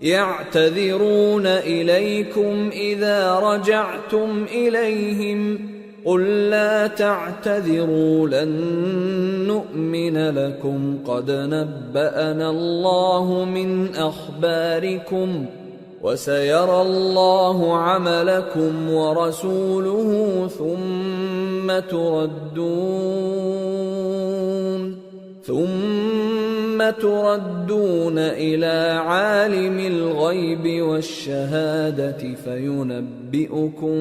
يعتذرون إليكم إذا رجعتم إليهم قل لا تعتذروا لن نؤمن لكم قد نبأنا الله من أخباركم وسيرى الله عملكم ورسوله ثم تردون إلى عالم الغيب والشهادة فينبئكم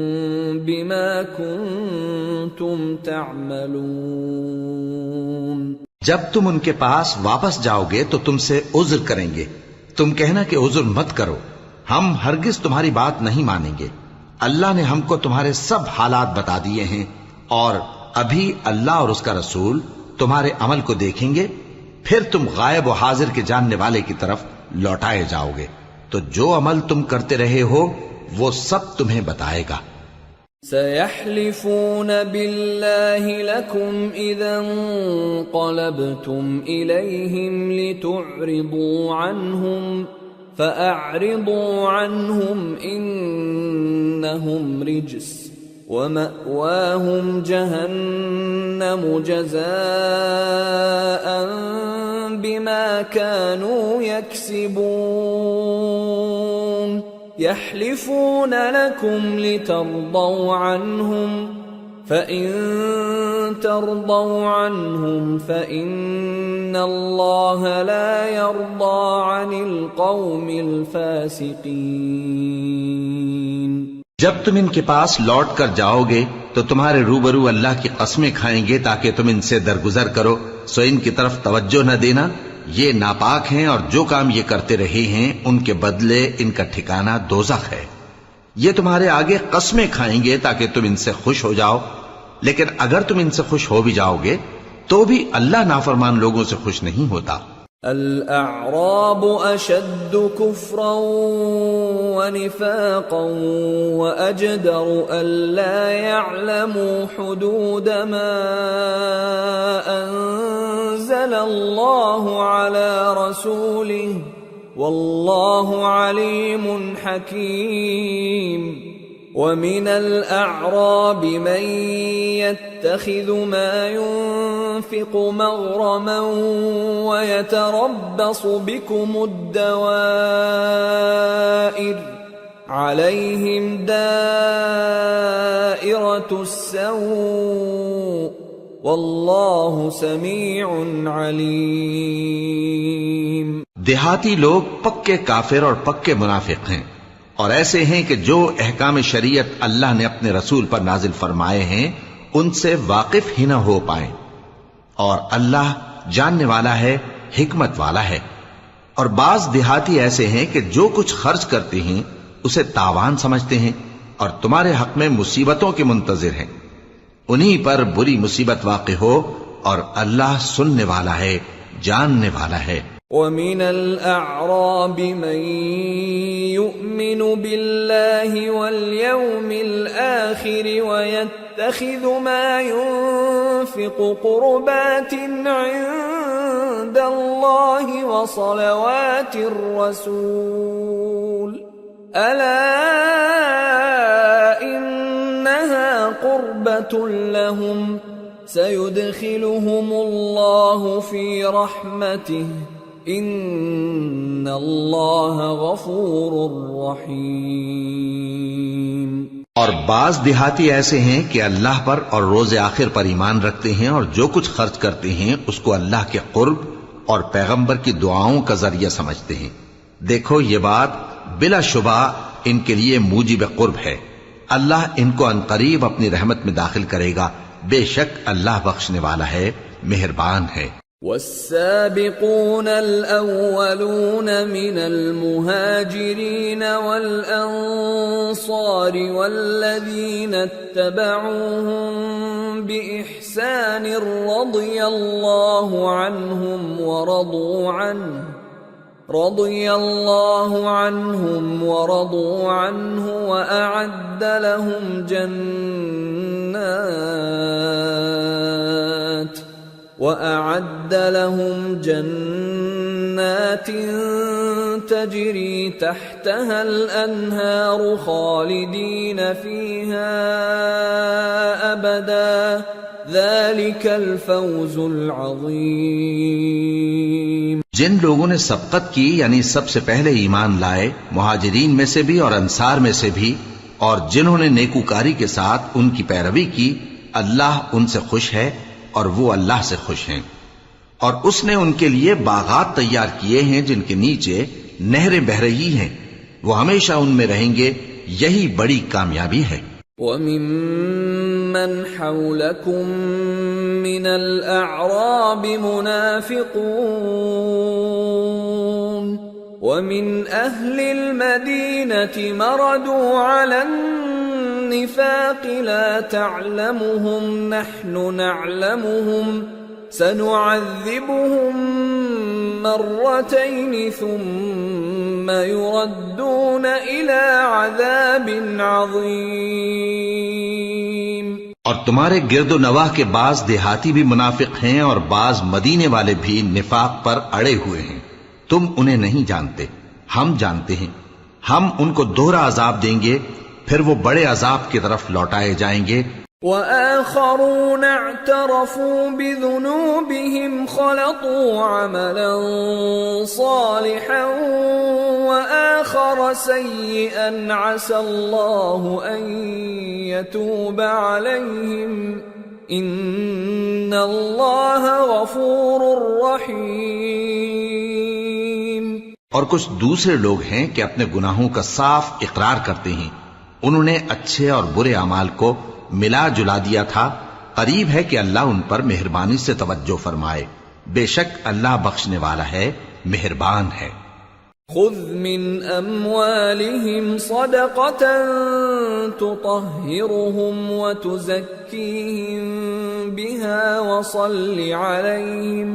بما كنتم تعملون۔ جب تم ان کے پاس واپس جاؤ گے تو تم سے عذر کریں گے، تم کہنا کہ عذر مت کرو، ہم ہرگز تمہاری بات نہیں مانیں گے۔ اللہ نے ہم کو تمہارے سب حالات بتا دیے ہیں، اور ابھی اللہ اور اس کا رسول تمہارے عمل کو دیکھیں گے، پھر تم غائب و حاضر کے جاننے والے کی طرف لوٹائے جاؤ گے، تو جو عمل تم کرتے رہے ہو وہ سب تمہیں بتائے گا۔ سيحلفون بالله لكم إذا انقلبتم إليهم لتعرضوا عنهم فأعرضوا عنهم إنهم رجس ومأواهم جهنم جزاء بما كانوا يكسبون يحلفون لكم لترضوا عنهم فإن ترضوا عنهم فإن الله لا يرضى عن القوم الفاسقين۔ جب تم ان کے پاس لوٹ کر جاؤ گے تو تمہارے روبرو اللہ کی قسمیں کھائیں گے تاکہ تم ان سے درگزر کرو، سو ان کی طرف توجہ نہ دینا، یہ ناپاک ہیں اور جو کام یہ کرتے رہے ہیں ان کے بدلے ان کا ٹھکانہ دوزخ ہے۔ یہ تمہارے آگے قسمیں کھائیں گے تاکہ تم ان سے خوش ہو جاؤ، لیکن اگر تم ان سے خوش ہو بھی جاؤ گے تو بھی اللہ نافرمان لوگوں سے خوش نہیں ہوتا۔ الأعراب أشد كفرا ونفاقا وأجدر ألا يعلموا حدود ما أنزل الله على رسوله والله عليم حكيم۔ ومن الأعراب من يتخذ ما ينفق مغرما ويتربص بكم الدوائر عليهم دائرة السوء والله سميع عليم۔ دیہاتی لوگ پکے کافر اور پکے منافق ہیں، اور ایسے ہیں کہ جو احکام شریعت اللہ نے اپنے رسول پر نازل فرمائے ہیں ان سے واقف ہی نہ ہو پائیں، اور اللہ جاننے والا ہے، حکمت والا ہے۔ اور بعض دیہاتی ایسے ہیں کہ جو کچھ خرچ کرتے ہیں اسے تاوان سمجھتے ہیں اور تمہارے حق میں مصیبتوں کے منتظر ہیں، انہی پر بری مصیبت واقع ہو، اور اللہ سننے والا ہے، جاننے والا ہے۔ وَمِنَ الْأَعْرَابِ مَن يُؤْمِنُ بِاللَّهِ وَالْيَوْمِ الْآخِرِ وَيَتَّخِذُ مَا يُنفِقُ قُرُبَاتٍ عِندَ اللَّهِ وَصَلَوَاتِ الرَّسُولِ أَلَا إِنَّهَا قُرْبَةٌ لَهُمْ سَيُدْخِلُهُمُ اللَّهُ فِي رَحْمَتِهِ ان اللہ غفور رحیم۔ اور بعض دیہاتی ایسے ہیں کہ اللہ پر اور روز آخر پر ایمان رکھتے ہیں، اور جو کچھ خرچ کرتے ہیں اس کو اللہ کے قرب اور پیغمبر کی دعاؤں کا ذریعہ سمجھتے ہیں۔ دیکھو یہ بات بلا شبہ ان کے لیے موجب قرب ہے، اللہ ان کو عنقریب اپنی رحمت میں داخل کرے گا، بے شک اللہ بخشنے والا ہے، مہربان ہے۔ والسابقون الأولون من المهاجرين والأنصار والذين اتبعوهم بإحسان رضي الله عنهم ورضوا عنه وأعد لهم جنات جنات تجری تحتها الانہار خالدین فیہا ابدا ذلك الفوز العظیم۔ جن لوگوں نے سبقت کی یعنی سب سے پہلے ایمان لائے، مہاجرین میں سے بھی اور انصار میں سے بھی، اور جنہوں نے نیکوکاری کے ساتھ ان کی پیروی کی، اللہ ان سے خوش ہے اور وہ اللہ سے خوش ہیں۔ اور اس نے ان کے لیے باغات تیار کیے ہیں جن کے نیچے نہریں بہہ رہی ہیں، وہ ہمیشہ ان میں رہیں گے، یہی بڑی کامیابی ہے۔ وَمِمَّنْ حَوْلَكُمْ مِنَ الْأَعْرَابِ مُنَافِقُونَ وَمِنْ أَهْلِ الْمَدِينَةِ مَرَدُوا عَلَى النِّفَاقِ لَا تَعْلَمُهُمْ نَحْنُ نَعْلَمُهُمْ سَنُعَذِّبُهُمْ مَرَّتَيْنِ ثُمَّ يُرَدُّونَ إِلَى عَذَابٍ عَظِيمٍ۔ اور تمہارے گرد و نواح کے بعض دیہاتی بھی منافق ہیں اور بعض مدینے والے بھی نفاق پر اڑے ہوئے ہیں، تم انہیں نہیں جانتے، ہم جانتے ہیں، ہم ان کو دوہرا عذاب دیں گے، پھر وہ بڑے عذاب کی طرف لوٹائے جائیں گے۔ وآخرون اعترفوا بذنوبهم خلطوا عملا صالحا وآخر سيئا عسى الله أن يتوب عليهم إن الله غفور رحيم۔ اور کچھ دوسرے لوگ ہیں کہ اپنے گناہوں کا صاف اقرار کرتے ہیں، انہوں نے اچھے اور برے اعمال کو ملا جلا دیا تھا، قریب ہے کہ اللہ ان پر مہربانی سے توجہ فرمائے، بے شک اللہ بخشنے والا ہے، مہربان ہے۔ خذ من اموالهم صدقة تطهرهم وتزكيهم بها وصل عليهم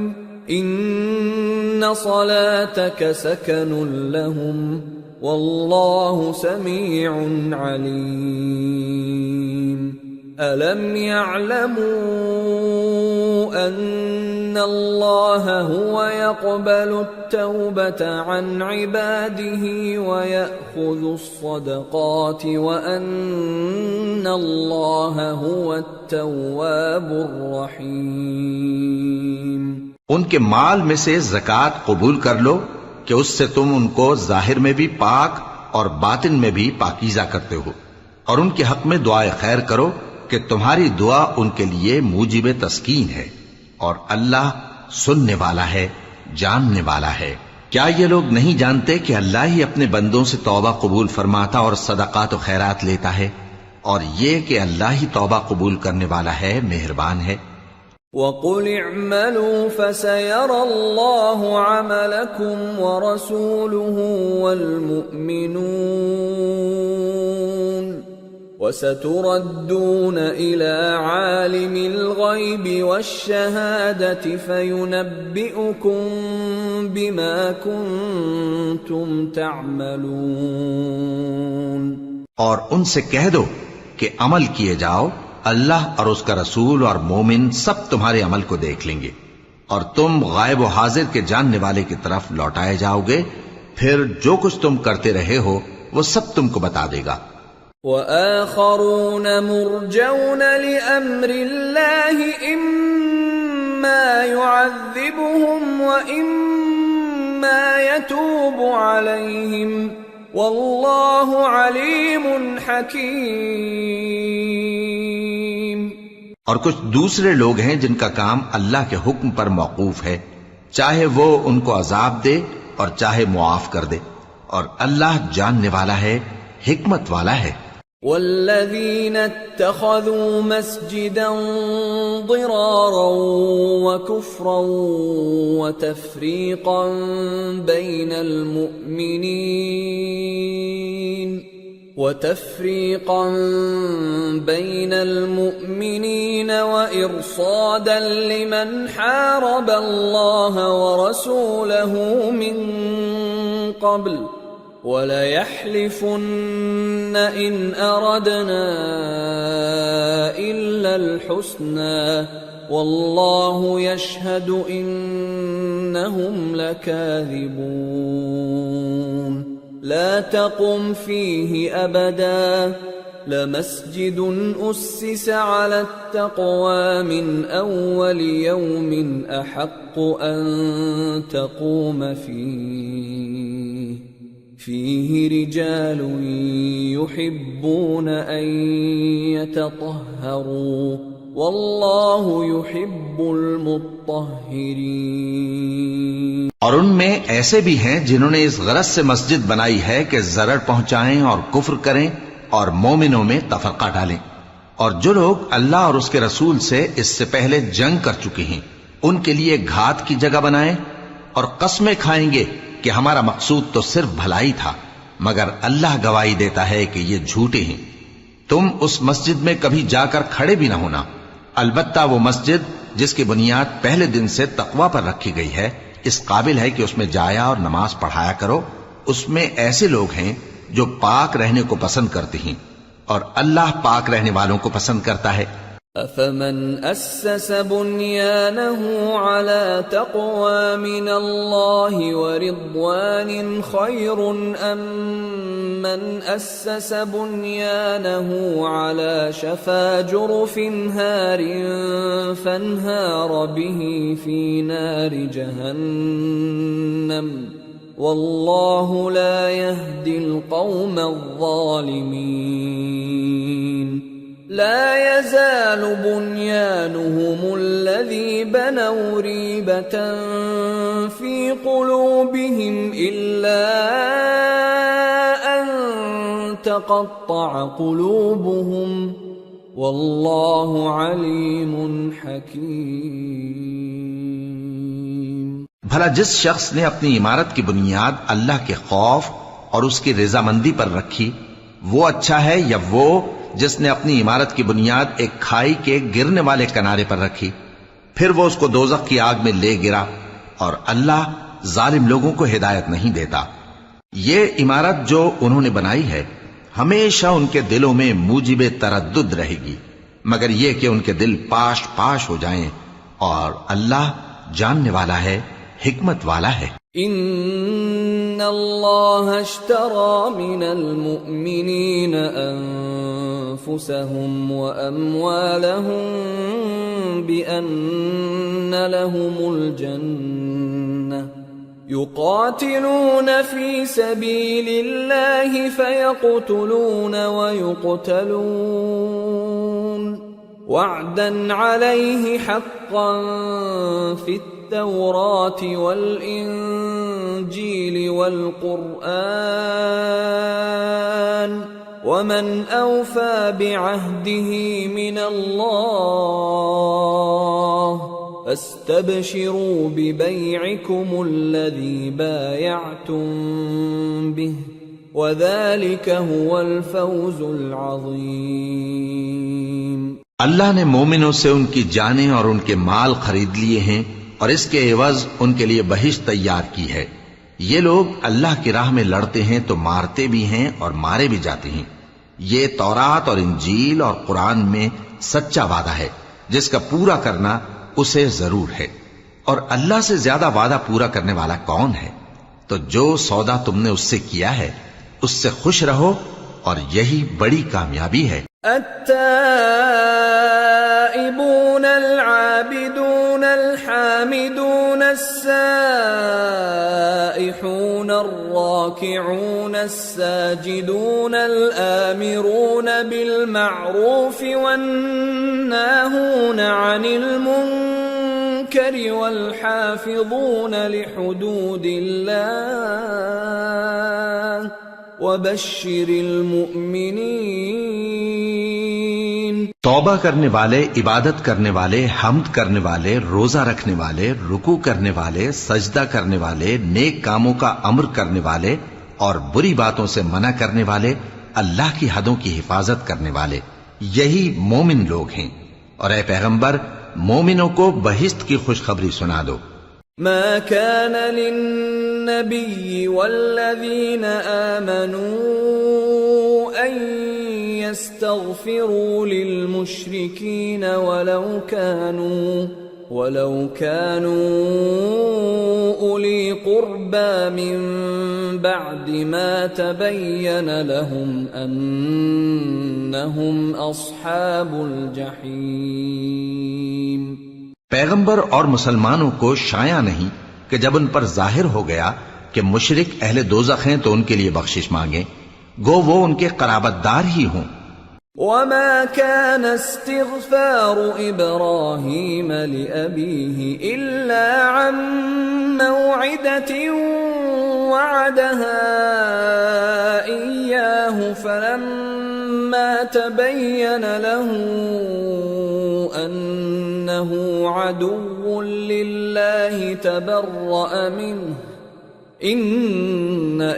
ان صلاتك سكن لهم والله سميع عليم۔ ألم يعلموا أن الله هو يقبل التوبة عن عباده ويأخذ الصدقات وأن الله هو التواب الرحيم۔ ان کے مال میں سے زکوٰۃ قبول کر لو کہ اس سے تم ان کو ظاہر میں بھی پاک اور باطن میں بھی پاکیزہ کرتے ہو، اور ان کے حق میں دعائے خیر کرو کہ تمہاری دعا ان کے لیے موجب تسکین ہے، اور اللہ سننے والا ہے، جاننے والا ہے۔ کیا یہ لوگ نہیں جانتے کہ اللہ ہی اپنے بندوں سے توبہ قبول فرماتا اور صدقات و خیرات لیتا ہے، اور یہ کہ اللہ ہی توبہ قبول کرنے والا ہے، مہربان ہے۔ وَقُلِ اعْمَلُوا فَسَيَرَى اللَّهُ عَمَلَكُمْ وَرَسُولُهُ وَالْمُؤْمِنُونَ وَسَتُرَدُّونَ إِلَى عَالِمِ الْغَيْبِ وَالشَّهَادَةِ فَيُنَبِّئُكُم بِمَا كُنتُمْ تَعْمَلُونَ۔ اور ان سے کہہ دو کہ عمل کیے جاؤ، اللہ اور اس کا رسول اور مومن سب تمہارے عمل کو دیکھ لیں گے، اور تم غائب و حاضر کے جاننے والے کی طرف لوٹائے جاؤ گے، پھر جو کچھ تم کرتے رہے ہو وہ سب تم کو بتا دے گا۔ وآخرون مرجون لأمر الله إما يعذبهم وإما يتوب عليهم والله عليم حكيم۔ اور کچھ دوسرے لوگ ہیں جن کا کام اللہ کے حکم پر موقوف ہے، چاہے وہ ان کو عذاب دے اور چاہے معاف کر دے، اور اللہ جاننے والا ہے، حکمت والا ہے۔ والذين اتخذوا مسجدا ضرارا وكفرا وتفريقا بين المؤمنين وإرصادا لمن حارب الله ورسوله من قبل وَلَيَحْلِفُنَّ إِنْ أَرَدْنَا إِلَّا الْحُسْنَى وَاللَّهُ يَشْهَدُ إِنَّ إنهم لكاذبون لا تقم فيه أبدا لمسجد أسس على التقوى من أول يوم أحق أن تقوم فيه رجال يحبون أن يتطهروا والله يحب المطهرين۔ اور ان میں ایسے بھی ہیں جنہوں نے اس غرض سے مسجد بنائی ہے کہ ضرر پہنچائیں اور کفر کریں اور مومنوں میں تفرقہ ڈالیں، اور جو لوگ اللہ اور اس کے رسول سے اس سے پہلے جنگ کر چکے ہیں ان کے لیے گھات کی جگہ بنائیں، اور قسمیں کھائیں گے کہ ہمارا مقصود تو صرف بھلائی تھا، مگر اللہ گواہی دیتا ہے کہ یہ جھوٹے ہیں۔ تم اس مسجد میں کبھی جا کر کھڑے بھی نہ ہونا، البتہ وہ مسجد جس کی بنیاد پہلے دن سے تقوی پر رکھی گئی ہے اس قابل ہے کہ اس میں جایا اور نماز پڑھایا کرو۔ اس میں ایسے لوگ ہیں جو پاک رہنے کو پسند کرتے ہیں، اور اللہ پاک رہنے والوں کو پسند کرتا ہے۔ أَفَمَنْ أَسَّسَ بُنْيَانَهُ عَلَى تَقْوَى مِنَ اللَّهِ وَرِضْوَانٍ خَيْرٌ أَمْ مَنْ أَسَّسَ بُنْيَانَهُ عَلَى شَفَا جُرُفٍ هَارٍ فَانْهَارَ بِهِ فِي نَارِ جَهَنَّمَ وَاللَّهُ لَا يَهْدِي الْقَوْمَ الظَّالِمِينَ۔ لا يزال بنيانهم الذي بنوا ريبة في قلوبهم إلا أن تقطع قلوبهم والله عليم حكيم۔ بھلا جس شخص نے اپنی عمارت کی بنیاد اللہ کے خوف اور اس کی رضامندی پر رکھی وہ اچھا ہے، یا وہ جس نے اپنی عمارت کی بنیاد ایک کھائی کے گرنے والے کنارے پر رکھی پھر وہ اس کو دوزخ کی آگ میں لے گرا، اور اللہ ظالم لوگوں کو ہدایت نہیں دیتا۔ یہ عمارت جو انہوں نے بنائی ہے ہمیشہ ان کے دلوں میں موجب تردد رہے گی، مگر یہ کہ ان کے دل پاش پاش ہو جائیں، اور اللہ جاننے والا ہے، حکمت والا ہے۔ ان اللہ اشترى من المؤمنین انفسهم واموالهم بان لهم الجنة يقاتلون في سبيل الله فيقتلون ويقتلون وعدا عليه حقا في التوراة والإنجيل والقرآن ومن أوفى بعهده من الله فاستبشروا ببيعكم الذي بايعتم به وذلك هو الفوز العظيم۔ اللہ نے مومنوں سے ان کی جانیں اور ان کے مال خرید لیے ہیں، اور اس کے عوض ان کے لیے بہشت تیار کی ہے۔ یہ لوگ اللہ کی راہ میں لڑتے ہیں تو مارتے بھی ہیں اور مارے بھی جاتے ہیں۔ یہ تورات اور انجیل اور قرآن میں سچا وعدہ ہے جس کا پورا کرنا اسے ضرور ہے، اور اللہ سے زیادہ وعدہ پورا کرنے والا کون ہے؟ تو جو سودا تم نے اس سے کیا ہے اس سے خوش رہو، اور یہی بڑی کامیابی ہے۔ التائبون العابدون الحامدون السائحون الراكعون الساجدون الآمرون بالمعروف والناهون عن المنكر والحافظون لحدود الله وبشر المؤمنین۔ توبہ کرنے والے، عبادت کرنے والے، حمد کرنے والے، روزہ رکھنے والے، رکوع کرنے والے، سجدہ کرنے والے، نیک کاموں کا امر کرنے والے اور بری باتوں سے منع کرنے والے، اللہ کی حدوں کی حفاظت کرنے والے، یہی مومن لوگ ہیں۔ اور اے پیغمبر مومنوں کو بہشت کی خوشخبری سنا دو۔ ما كان للنبي والذين آمنوا أن يستغفروا للمشركين وَلَوْ كَانُوا أُولِي قُرْبَى مِن بَعْدِ مَا تَبَيَّنَ لَهُمْ أَنَّهُمْ أَصْحَابُ الْجَحِيمِ۔ پیغمبر اور مسلمانوں کو شایع نہیں کہ جب ان پر ظاہر ہو گیا کہ مشرک اہل دوزخ ہیں تو ان کے لیے بخشش مانگیں، گو وہ ان کے قرابت دار ہی ہوں۔ وما كان استغفار إبراهيم لأبيه إلا عن موعدة وعدها إياه فلما تبين له أنه عدو لله تبرأ منه ان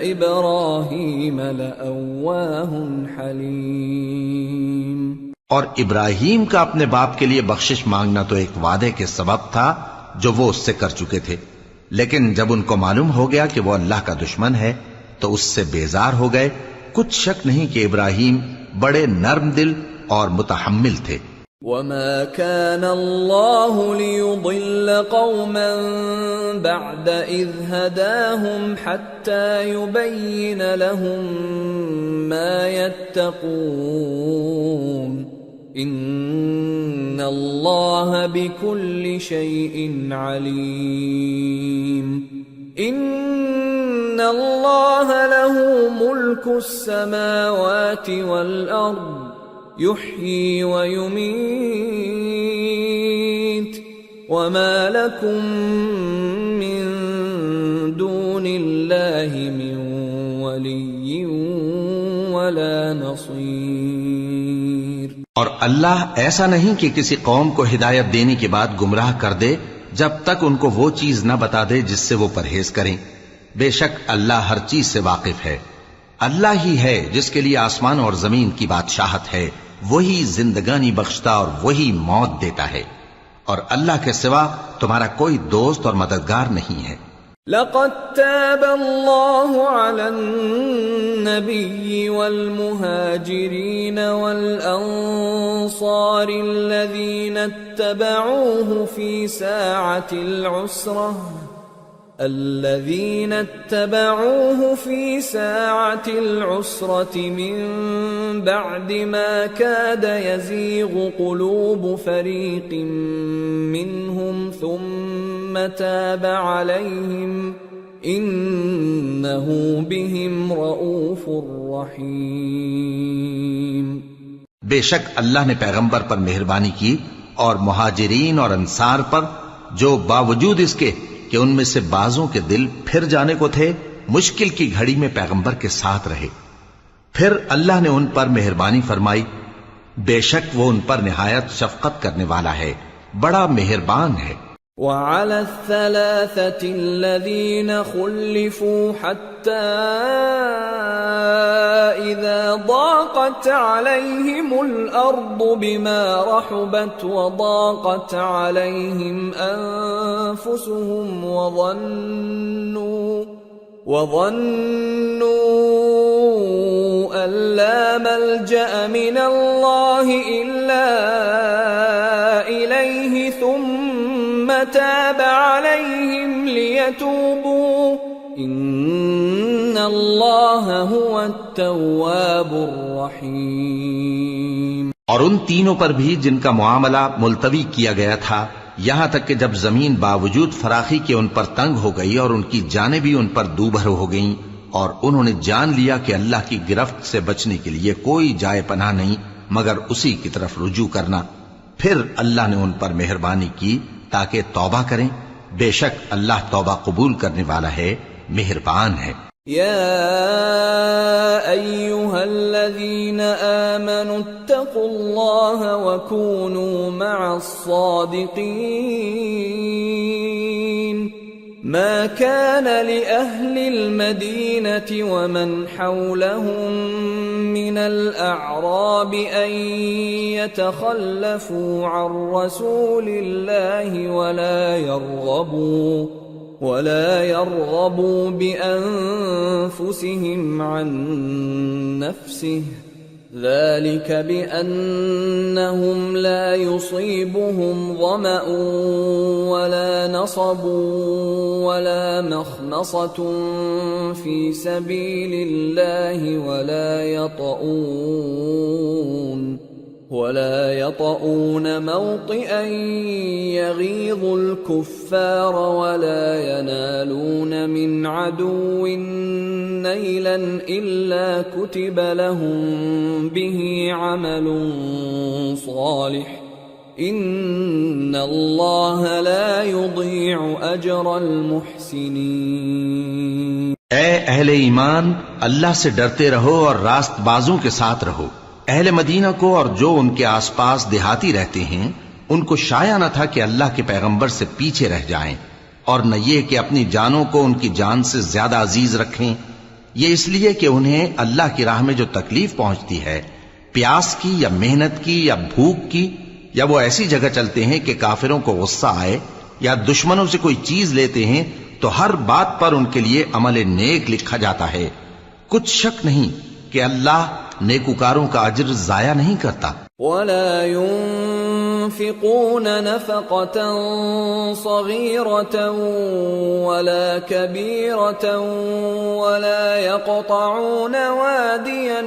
ابراہیم لأواہ حلیم۔ اور ابراہیم کا اپنے باپ کے لیے بخشش مانگنا تو ایک وعدے کے سبب تھا جو وہ اس سے کر چکے تھے، لیکن جب ان کو معلوم ہو گیا کہ وہ اللہ کا دشمن ہے تو اس سے بیزار ہو گئے۔ کچھ شک نہیں کہ ابراہیم بڑے نرم دل اور متحمل تھے۔ وما كان الله ليضل قوما بعد إذ هداهم حتى يبين لهم ما يتقون إن الله بكل شيء عليم۔ إن الله له ملك السماوات والأرض يحيي ويميت وما لكم من دون الله من ولي ولا نصير۔ اور اللہ ایسا نہیں کہ کسی قوم کو ہدایت دینے کے بعد گمراہ کر دے جب تک ان کو وہ چیز نہ بتا دے جس سے وہ پرہیز کریں۔ بے شک اللہ ہر چیز سے واقف ہے۔ اللہ ہی ہے جس کے لیے آسمان اور زمین کی بادشاہت ہے، وہی زندگانی بخشتا اور وہی موت دیتا ہے، اور اللہ کے سوا تمہارا کوئی دوست اور مددگار نہیں ہے۔ لقد تاب الله على النبي والمهاجرين والأنصار الذين اتبعوه في ساعة العسرة من بعد ما كاد يزيغ قلوب فريق منهم ثم تاب عليهم إنه بهم رؤوف رحيم۔ بے شک اللہ نے پیغمبر پر مہربانی کی اور مہاجرین اور انصار پر جو باوجود اس کے کہ ان میں سے بعضوں کے دل پھر جانے کو تھے مشکل کی گھڑی میں پیغمبر کے ساتھ رہے، پھر اللہ نے ان پر مہربانی فرمائی، بے شک وہ ان پر نہایت شفقت کرنے والا ہے، بڑا مہربان ہے۔ وعلى الثلاثة الذين خلفوا حتى إذا ضاقت عليهم الأرض بما رحبت وضاقت عليهم أنفسهم وظنوا أن لا ملجأ من الله إلا إليه ثم تاب عليهم ليتوبوا إن الله هو التواب الرحيم۔ اور ان تینوں پر بھی جن کا معاملہ ملتوی کیا گیا تھا، یہاں تک کہ جب زمین باوجود فراخی کے ان پر تنگ ہو گئی اور ان کی جانیں بھی ان پر دوبھر ہو گئیں، اور انہوں نے جان لیا کہ اللہ کی گرفت سے بچنے کے لیے کوئی جائے پناہ نہیں مگر اسی کی طرف رجوع کرنا، پھر اللہ نے ان پر مہربانی کی تاکہ توبہ کریں، بے شک اللہ توبہ قبول کرنے والا ہے، مہربان ہے۔ يا أيها الذين آمنوا اتقوا الله وكونوا مع الصادقين ما كان لأهل المدينة ومن حولهم من الأعراب أن يتخلفوا عن رسول الله ولا يرغبوا بأنفسهم عن نفسه ذلك بأنهم لا يصيبهم ظمأ ولا نصب ولا مخمصة في سبيل الله ولا يطؤون موطئا يغيظ الكفار ولا ينالون من عدو نيلا إلا كتب لهم به عمل صالح إن الله لا يضيع أجر المحسنين۔ اے اہل ایمان، اللہ سے ڈرتے رہو اور راست بازوں کے ساتھ رہو۔ اہل مدینہ کو اور جو ان کے آس پاس دیہاتی رہتے ہیں ان کو شایع نہ تھا کہ اللہ کے پیغمبر سے پیچھے رہ جائیں، اور نہ یہ کہ اپنی جانوں کو ان کی جان سے زیادہ عزیز رکھیں، یہ اس لیے کہ انہیں اللہ کی راہ میں جو تکلیف پہنچتی ہے، پیاس کی یا محنت کی یا بھوک کی، یا وہ ایسی جگہ چلتے ہیں کہ کافروں کو غصہ آئے یا دشمنوں سے کوئی چیز لیتے ہیں، تو ہر بات پر ان کے لیے عمل نیک لکھا جاتا ہے۔ کچھ شک نہیں کہ اللہ نیکوکاروں کا اجر ضائع نہیں کرتا۔ ولا ينفقون نفقة صغيرة ولا كبيرة ولا يقطعون واديا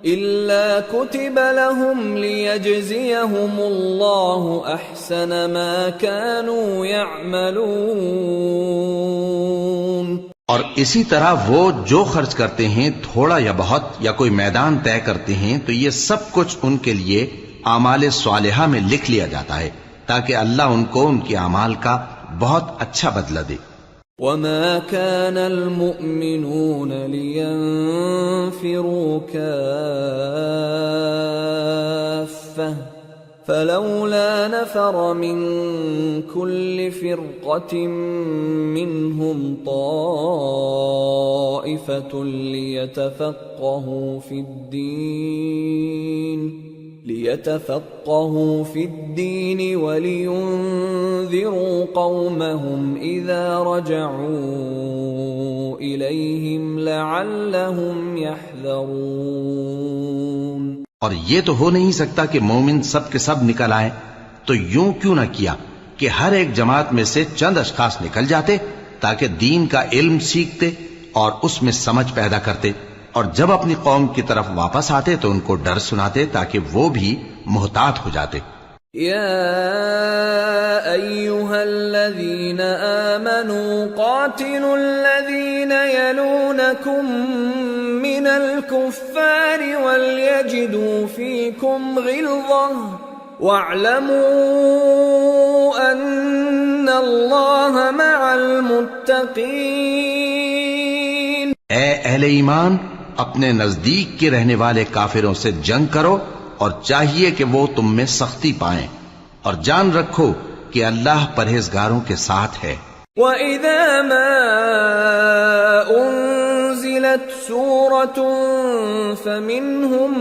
إلا كتب لهم ليجزيهم الله أحسن ما كانوا يعملون۔ اور اسی طرح وہ جو خرچ کرتے ہیں تھوڑا یا بہت یا کوئی میدان طے کرتے ہیں تو یہ سب کچھ ان کے لیے اعمال صالحہ میں لکھ لیا جاتا ہے تاکہ اللہ ان کو ان کے اعمال کا بہت اچھا بدلہ دے۔ وما كان المؤمنون لينفروا كافة فلولا نفر من كل فرقة منهم طائفة ليتفقهوا في الدين ولينذروا قومهم إذا رجعوا إليهم لعلهم يحذرون۔ اور یہ تو ہو نہیں سکتا کہ مومن سب کے سب نکل آئیں، تو یوں کیوں نہ کیا کہ ہر ایک جماعت میں سے چند اشخاص نکل جاتے تاکہ دین کا علم سیکھتے اور اس میں سمجھ پیدا کرتے، اور جب اپنی قوم کی طرف واپس آتے تو ان کو ڈر سناتے تاکہ وہ بھی محتاط ہو جاتے۔ يا أيها الذين آمنوا قاتلوا الذين يلونكم من الكفار وليجدوا فيكم غلظة واعلموا أن الله مع المتقين۔ اے اہل ایمان، اپنے نزدیک کے رہنے والے کافروں سے جنگ کرو اور چاہیے کہ وہ تم میں سختی پائیں، اور جان رکھو کہ اللہ پرہیزگاروں کے ساتھ ہے۔ وَإِذَا مَا أُنزِلَتْ سُورَةٌ فَمِنْهُمْ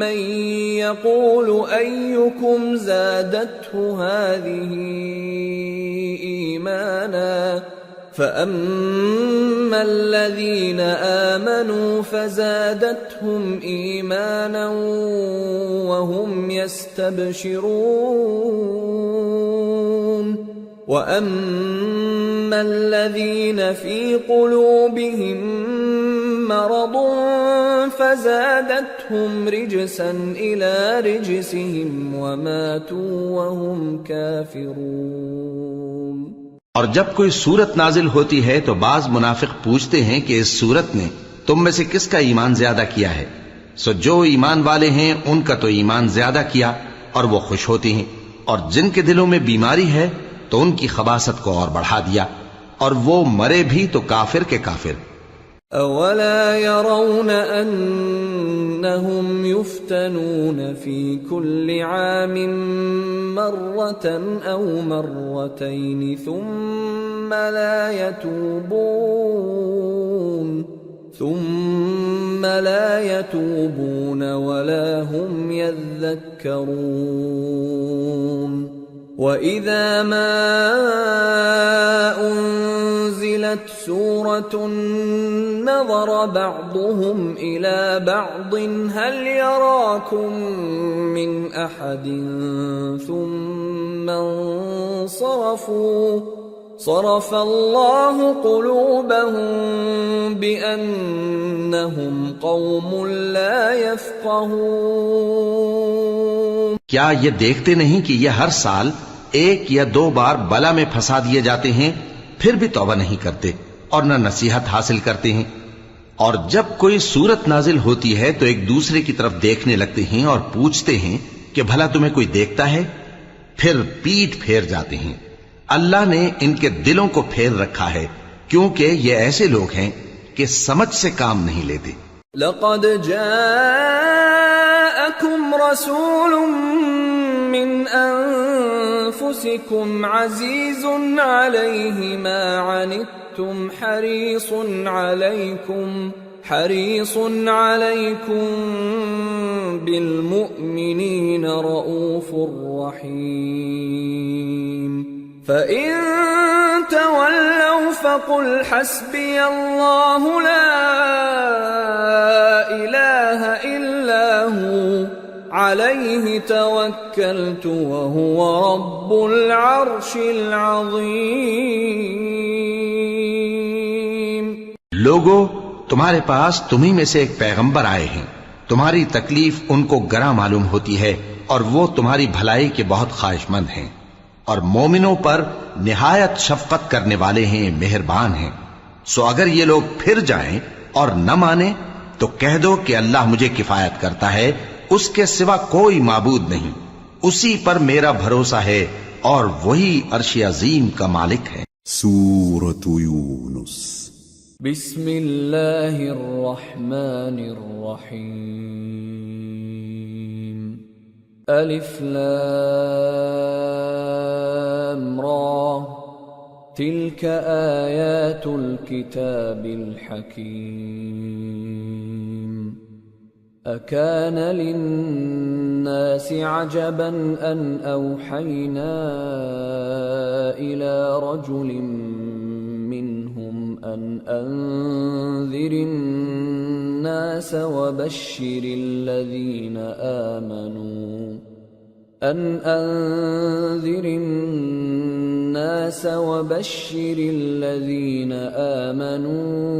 مَنْ يَقُولُ أَيُّكُمْ زَادَتْهُ هَذِهِ إِيمَانًا فَأَمَّا الَّذِينَ آمَنُوا فَزَادَتْهُمْ إِيمَانًا وَهُمْ يَسْتَبْشِرُونَ وَأَمَّا الَّذِينَ فِي قُلُوبِهِم مَّرَضٌ فَزَادَتْهُمْ رِجْسًا إِلَى رِجْسِهِمْ وَمَاتُوا وَهُمْ كَافِرُونَ۔ اور جب کوئی صورت نازل ہوتی ہے تو بعض منافق پوچھتے ہیں کہ اس صورت نے تم میں سے کس کا ایمان زیادہ کیا ہے، سو جو ایمان والے ہیں ان کا تو ایمان زیادہ کیا اور وہ خوش ہوتی ہیں، اور جن کے دلوں میں بیماری ہے تو ان کی خباثت کو اور بڑھا دیا، اور وہ مرے بھی تو کافر کے کافر۔ اولا يرون انهم يفتنون في كل عام مرة او مرتين ثم لا يتوبون ولا هم يذكرون۔ وَإِذَا مَا أُنزِلَتْ أنزلت سورة نظر بعضهم إلى بعض هل يراكم من أحد ثم انصرفوا صرف الله قلوبهم بأنهم قوم لا يفقهون. کیا یہ دیکھتے نہیں کہ یہ ہر سال ایک یا دو بار بلا میں پھنسا دیے جاتے ہیں، پھر بھی توبہ نہیں کرتے اور نہ نصیحت حاصل کرتے ہیں؟ اور جب کوئی صورت نازل ہوتی ہے تو ایک دوسرے کی طرف دیکھنے لگتے ہیں اور پوچھتے ہیں کہ بھلا تمہیں کوئی دیکھتا ہے، پھر پیٹ پھیر جاتے ہیں. اللہ نے ان کے دلوں کو پھیر رکھا ہے کیونکہ یہ ایسے لوگ ہیں کہ سمجھ سے کام نہیں لیتے. لقد جاءكم رسول من أنفسكم عزيز عليه ما عنتم حريص عليكم بالمؤمنين رؤوف رحيم. فإن تولوا فقل حسبي الله لا إله إلا هو عليه توكلت وهو رب العرش العظيم. لوگو، تمہارے پاس تمہیں میں سے ایک پیغمبر آئے ہیں. تمہاری تکلیف ان کو گراں معلوم ہوتی ہے اور وہ تمہاری بھلائی کے بہت خواہش مند ہیں، اور مومنوں پر نہایت شفقت کرنے والے ہیں، مہربان ہیں. سو اگر یہ لوگ پھر جائیں اور نہ مانیں تو کہہ دو کہ اللہ مجھے کفایت کرتا ہے، اس کے سوا کوئی معبود نہیں، اسی پر میرا بھروسہ ہے اور وہی عرش عظیم کا مالک ہے. سورة یونس. بسم اللہ الرحمن الرحیم. الف لام را تلك آیات الكتاب الحکیم. أكان للناس عجبا أن أوحينا إلى رجل منهم أن أنذر الناس وبشر الذين آمنوا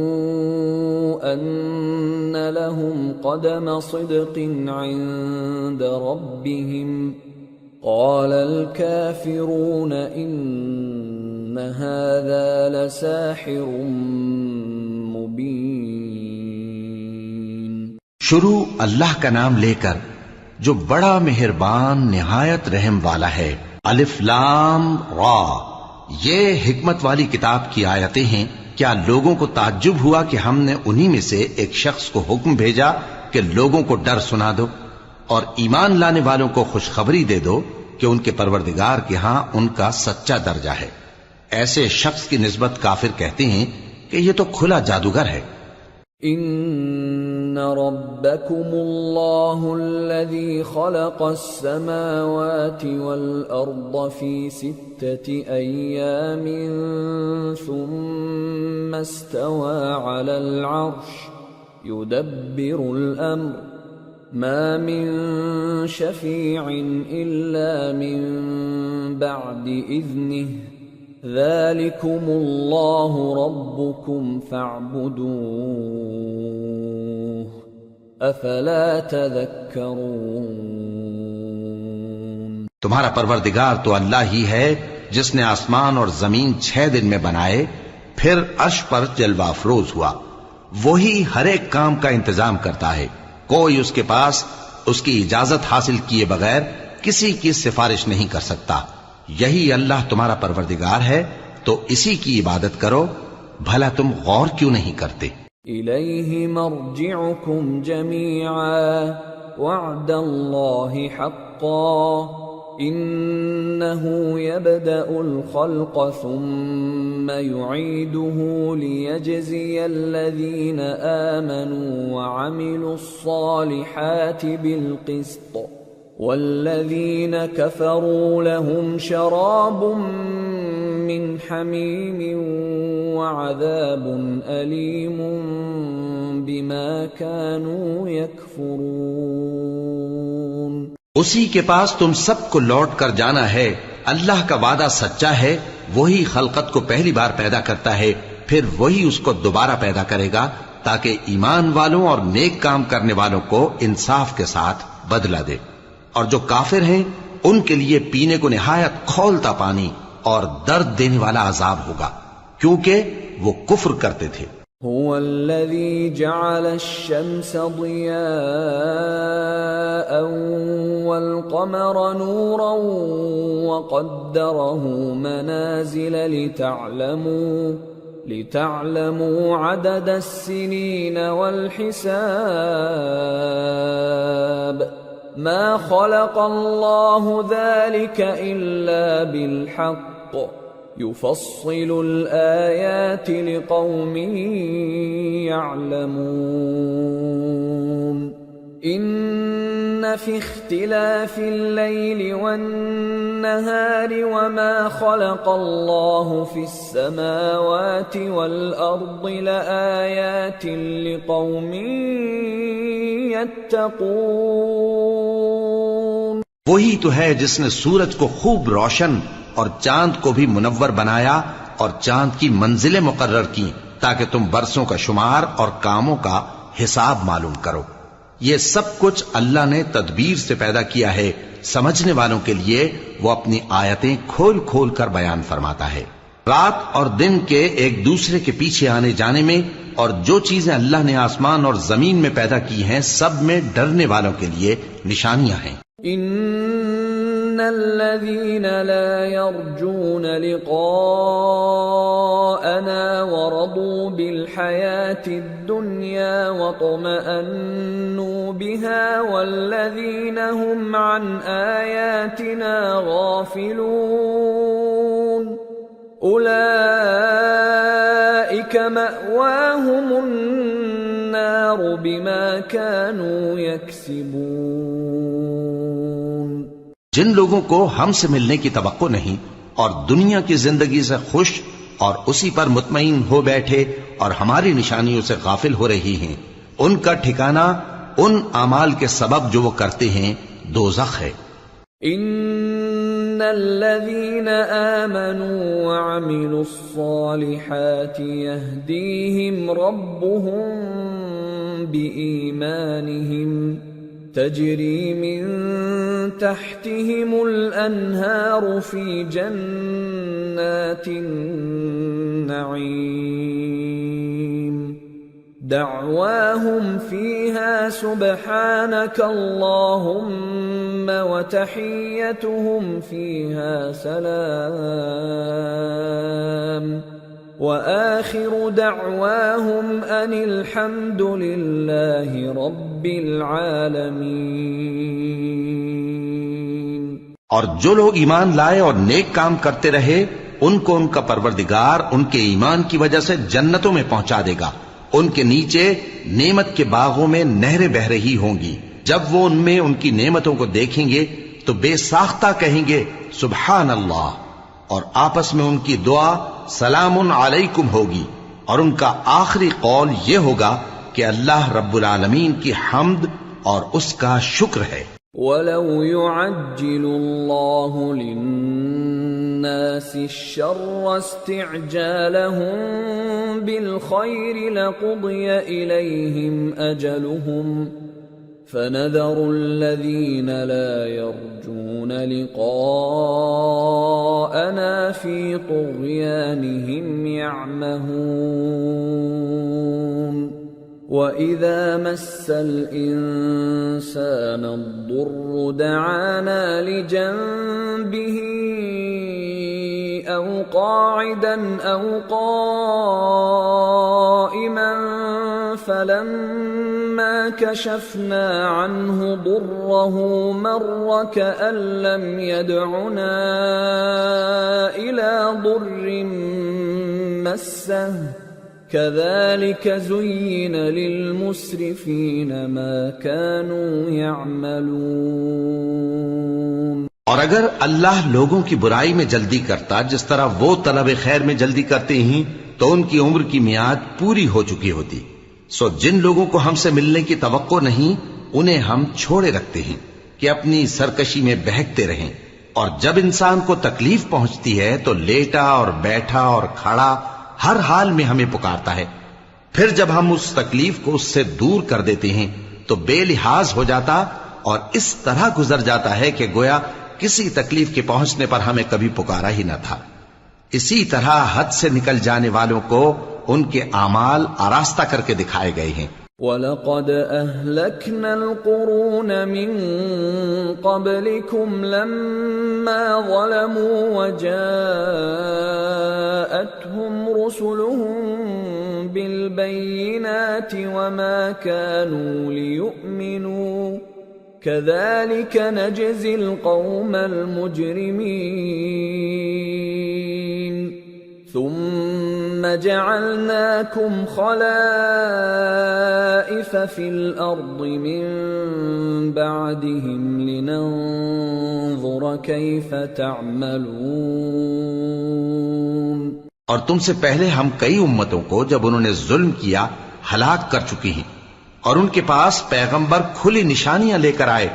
أن لهم قدم صدق عند ربهم. قال الكافرون إن هذا لساحر مبين. شروع اللہ کا نام لے کر جو بڑا مہربان نہایت رحم والا ہے. الف لام را، یہ حکمت والی کتاب کی آیتیں ہیں. کیا لوگوں کو تعجب ہوا کہ ہم نے انہی میں سے ایک شخص کو حکم بھیجا کہ لوگوں کو ڈر سنا دو اور ایمان لانے والوں کو خوشخبری دے دو کہ ان کے پروردگار کے ہاں ان کا سچا درجہ ہے. ایسے شخص کی نسبت کافر کہتے ہیں کہ یہ تو کھلا جادوگر ہے. ان ربکم اللہ الذی خلق السماوات والارض فی 6 ایام ثم استوى على العرش يدبر الامر ما من شفیع الا من بعد اذنه ذلكم اللہ ربکم فاعبدوه افلا تذکرون. تمہارا پروردگار تو اللہ ہی ہے جس نے آسمان اور زمین 6 دن میں بنائے، پھر عرش پر جلوہ افروز ہوا. وہی ہر ایک کام کا انتظام کرتا ہے، کوئی اس کے پاس اس کی اجازت حاصل کیے بغیر کسی کی سفارش نہیں کر سکتا. یہی اللہ تمہارا پروردگار ہے تو اسی کی عبادت کرو. بھلا تم غور کیوں نہیں کرتے؟ الیہ مرجعکم جمیعا وعد اللہ حقا انه يبدأ الخلق ثم يعيده ليجزي الذين آمنوا وعملوا الصالحات بالقسط والذين كفروا لهم شراب من حميم وعذاب أليم بما كانوا يكفرون۔ اسی کے پاس تم سب کو لوٹ کر جانا ہے، اللہ کا وعدہ سچا ہے، وہی خلقت کو پہلی بار پیدا کرتا ہے، پھر وہی اس کو دوبارہ پیدا کرے گا تاکہ ایمان والوں اور نیک کام کرنے والوں کو انصاف کے ساتھ بدلہ دے۔ اور جو کافر ہیں ان کے لیے پینے کو نہایت کھولتا پانی اور درد دینے والا عذاب ہوگا، کیونکہ وہ کفر کرتے تھے۔ هو الذي جعل الشمس ضياء والقمر نورا وقدره منازل لتعلموا عدد السنين والحساب ما خلق الله ذلك إلا بالحق يفصل الآيات لقوم يعلمون إن في اختلاف الليل والنهار وما خلق الله في السماوات والأرض لآيات لقوم يتقون۔ وہی تو ہے جس نے سورج کو خوب روشن اور چاند کو بھی منور بنایا اور چاند کی منزلیں مقرر کی تاکہ تم برسوں کا شمار اور کاموں کا حساب معلوم کرو۔ یہ سب کچھ اللہ نے تدبیر سے پیدا کیا ہے، سمجھنے والوں کے لیے وہ اپنی آیتیں کھول کھول کر بیان فرماتا ہے۔ رات اور دن کے ایک دوسرے کے پیچھے آنے جانے میں اور جو چیزیں اللہ نے آسمان اور زمین میں پیدا کی ہیں سب میں ڈرنے والوں کے لیے نشانیاں ہیں۔ ان الذين لا يرجون لقاءنا ورضوا بالحياة الدنيا واطمأنوا بها والذين هم عن آياتنا غافلون أولئك مأواهم النار بما كانوا يكسبون۔ جن لوگوں کو ہم سے ملنے کی توقع نہیں اور دنیا کی زندگی سے خوش اور اسی پر مطمئن ہو بیٹھے اور ہماری نشانیوں سے غافل ہو رہی ہیں، ان کا ٹھکانہ ان اعمال کے سبب جو وہ کرتے ہیں دوزخ ہے۔ ان الذين آمنوا وعملوا الصالحات يهديهم ربهم بإيمانهم تجري من تحتهم الأنهار في جنات النعيم دعواهم فيها سبحانك اللهم وتحيتهم فيها سلام وآخر دعواهم أن الحمد لله رب العالمين۔ اور جو لوگ ایمان لائے اور نیک کام کرتے رہے ان کو ان کا پروردگار ان کے ایمان کی وجہ سے جنتوں میں پہنچا دے گا، ان کے نیچے نعمت کے باغوں میں نہریں بہہ رہی ہوں گی، جب وہ ان میں ان کی نعمتوں کو دیکھیں گے تو بے ساختہ کہیں گے سبحان اللہ، اور آپس میں ان کی دعا سلام علیکم ہوگی، اور ان کا آخری قول یہ ہوگا کہ اللہ رب العالمین کی حمد اور اس کا شکر ہے۔ وَلَوْ يُعَجِّلُ اللَّهُ لِلنَّاسِ الشَّرَّ اسْتِعْجَالَهُم بِالْخَيْرِ لَقُضِيَ إِلَيْهِمْ أَجَلُهُمْ فَنَذَرُ الَّذِينَ لَا يَرْجُونَ لِقَاءَنَا فِي طُغْيَانِهِمْ يَعْمَهُونَ وَإِذَا مَسَّ الْإِنسَانَ الضُّرُّ دَعَانَا لِجَنبِهِ أَوْ قَاعِدًا أَوْ قَائِمًا فَلَمَّا كَشَفْنَا عَنْهُ ضُرَّهُ مَرَّ كَأَن لَّمْ يَدْعُنَا إِلَى ضُرٍّ مَّسَّهُ كَذَلِكَ زُيِّنَ لِلْمُسْرِفِينَ مَا كَانُوا يَعْمَلُونَ۔ اور اگر اللہ لوگوں کی برائی میں جلدی کرتا جس طرح وہ طلب خیر میں جلدی کرتے ہیں تو ان کی عمر کی میعاد پوری ہو چکی ہوتی. سو جن لوگوں کو ہم سے ملنے کی توقع نہیں انہیں ہم چھوڑے رکھتے ہیں کہ اپنی سرکشی میں بہکتے رہیں. اور جب انسان کو تکلیف پہنچتی ہے تو لیٹا اور بیٹھا اور کھڑا ہر حال میں ہمیں پکارتا ہے. پھر جب ہم اس تکلیف کو اس سے دور کر دیتے ہیں تو بے لحاظ ہو جاتا اور اس طرح گزر جاتا ہے کہ گویا کسی تکلیف کے پہنچنے پر ہمیں کبھی پکارا ہی نہ تھا. اسی طرح حد سے نکل جانے والوں کو ان کے اعمال آراستہ کر کے دکھائے گئے ہیں. وَلَقَدْ أَهْلَكْنَا الْقُرُونَ مِنْ قَبْلِكُمْ لَمَّا ظَلَمُوا وَجَاءَتْهُمْ رُسُلُهُم بِالْبَيِّنَاتِ وَمَا كَانُوا لِيُؤْمِنُوا كَذَلِكَ نَجْزِي الْقَوْمَ الْمُجْرِمِينَ. ثُمَّ جَعَلْنَاكُمْ خَلَائِفَ فِي الْأَرْضِ مِنْ بَعْدِهِمْ لِنَنْظُرَ كَيْفَ تَعْمَلُونَ. اور تم سے پہلے ہم کئی امتوں کو جب انہوں نے ظلم کیا ہلاک کر چکی ہیں، اور ان کے پاس پیغمبر کھلی نشانیاں لے کر آئے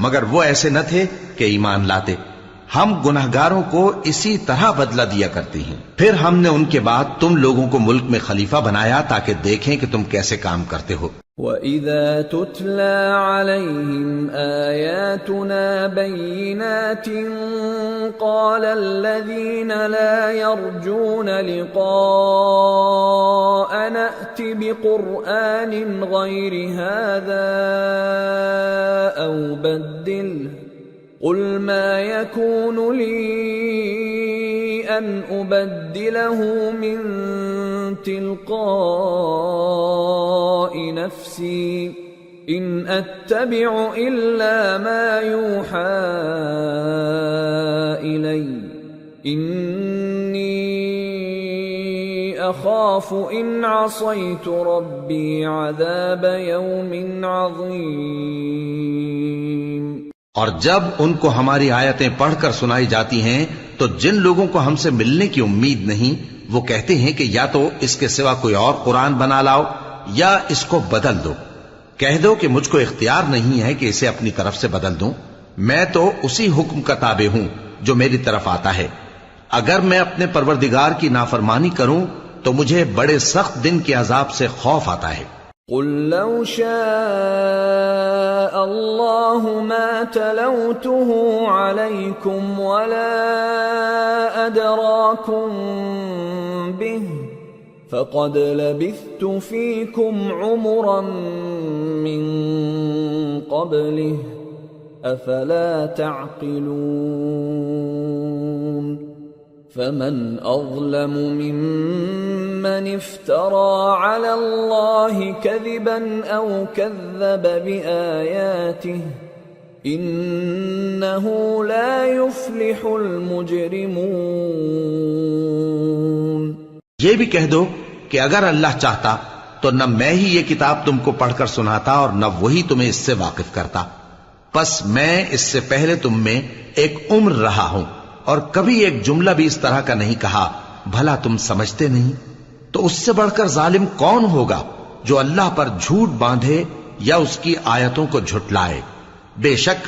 مگر وہ ایسے نہ تھے کہ ایمان لاتے. ہم گناہگاروں کو اسی طرح بدلہ دیا کرتے ہیں. پھر ہم نے ان کے بعد تم لوگوں کو ملک میں خلیفہ بنایا تاکہ دیکھیں کہ تم کیسے کام کرتے ہو. وَإِذَا تُتْلَى عَلَيْهِمْ آيَاتُنَا بَيِّنَاتٍ قَالَ الَّذِينَ لَا يَرْجُونَ لِقَاءَنَا ائْتِ بِقُرْآنٍ غَيْرِ هَذَا أَوْ بَدِّلْهُ قُلْ مَا يَكُونُ لِي أَنْ أُبَدِّلَهُ مِنْ تِلْقَاءِ نَفْسِي إِنْ أَتَّبِعُ إِلَّا مَا يُوحَى إِلَيَّ إِنِّي أَخَافُ إِنْ عَصَيْتُ رَبِّي عَذَابَ يَوْمٍ عَظِيمٍ. اور جب ان کو ہماری آیتیں پڑھ کر سنائی جاتی ہیں تو جن لوگوں کو ہم سے ملنے کی امید نہیں وہ کہتے ہیں کہ یا تو اس کے سوا کوئی اور قرآن بنا لاؤ یا اس کو بدل دو. کہہ دو کہ مجھ کو اختیار نہیں ہے کہ اسے اپنی طرف سے بدل دوں. میں تو اسی حکم کا تابع ہوں جو میری طرف آتا ہے. اگر میں اپنے پروردگار کی نافرمانی کروں تو مجھے بڑے سخت دن کے عذاب سے خوف آتا ہے. قل لو شاء الله ما تلوته عليكم ولا أدراكم به فقد لبثت فيكم عمرا من قبله أفلا تعقلون. فمن أظلم ممن افترى على الله كذبا أو كذب بآياته إنه لا يفلح المجرمون. یہ بھی کہہ دو کہ اگر اللہ چاہتا تو نہ میں ہی یہ کتاب تم کو پڑھ کر سناتا اور نہ وہی تمہیں اس سے واقف کرتا. پس میں اس سے پہلے تم میں ایک عمر رہا ہوں اور کبھی ایک جملہ بھی اس طرح کا نہیں کہا. بھلا تم سمجھتے نہیں؟ تو اس سے بڑھ کر ظالم کون ہوگا جو اللہ پر جھوٹ باندھے یا اس کی آیتوں کو جھٹلائے. بے شک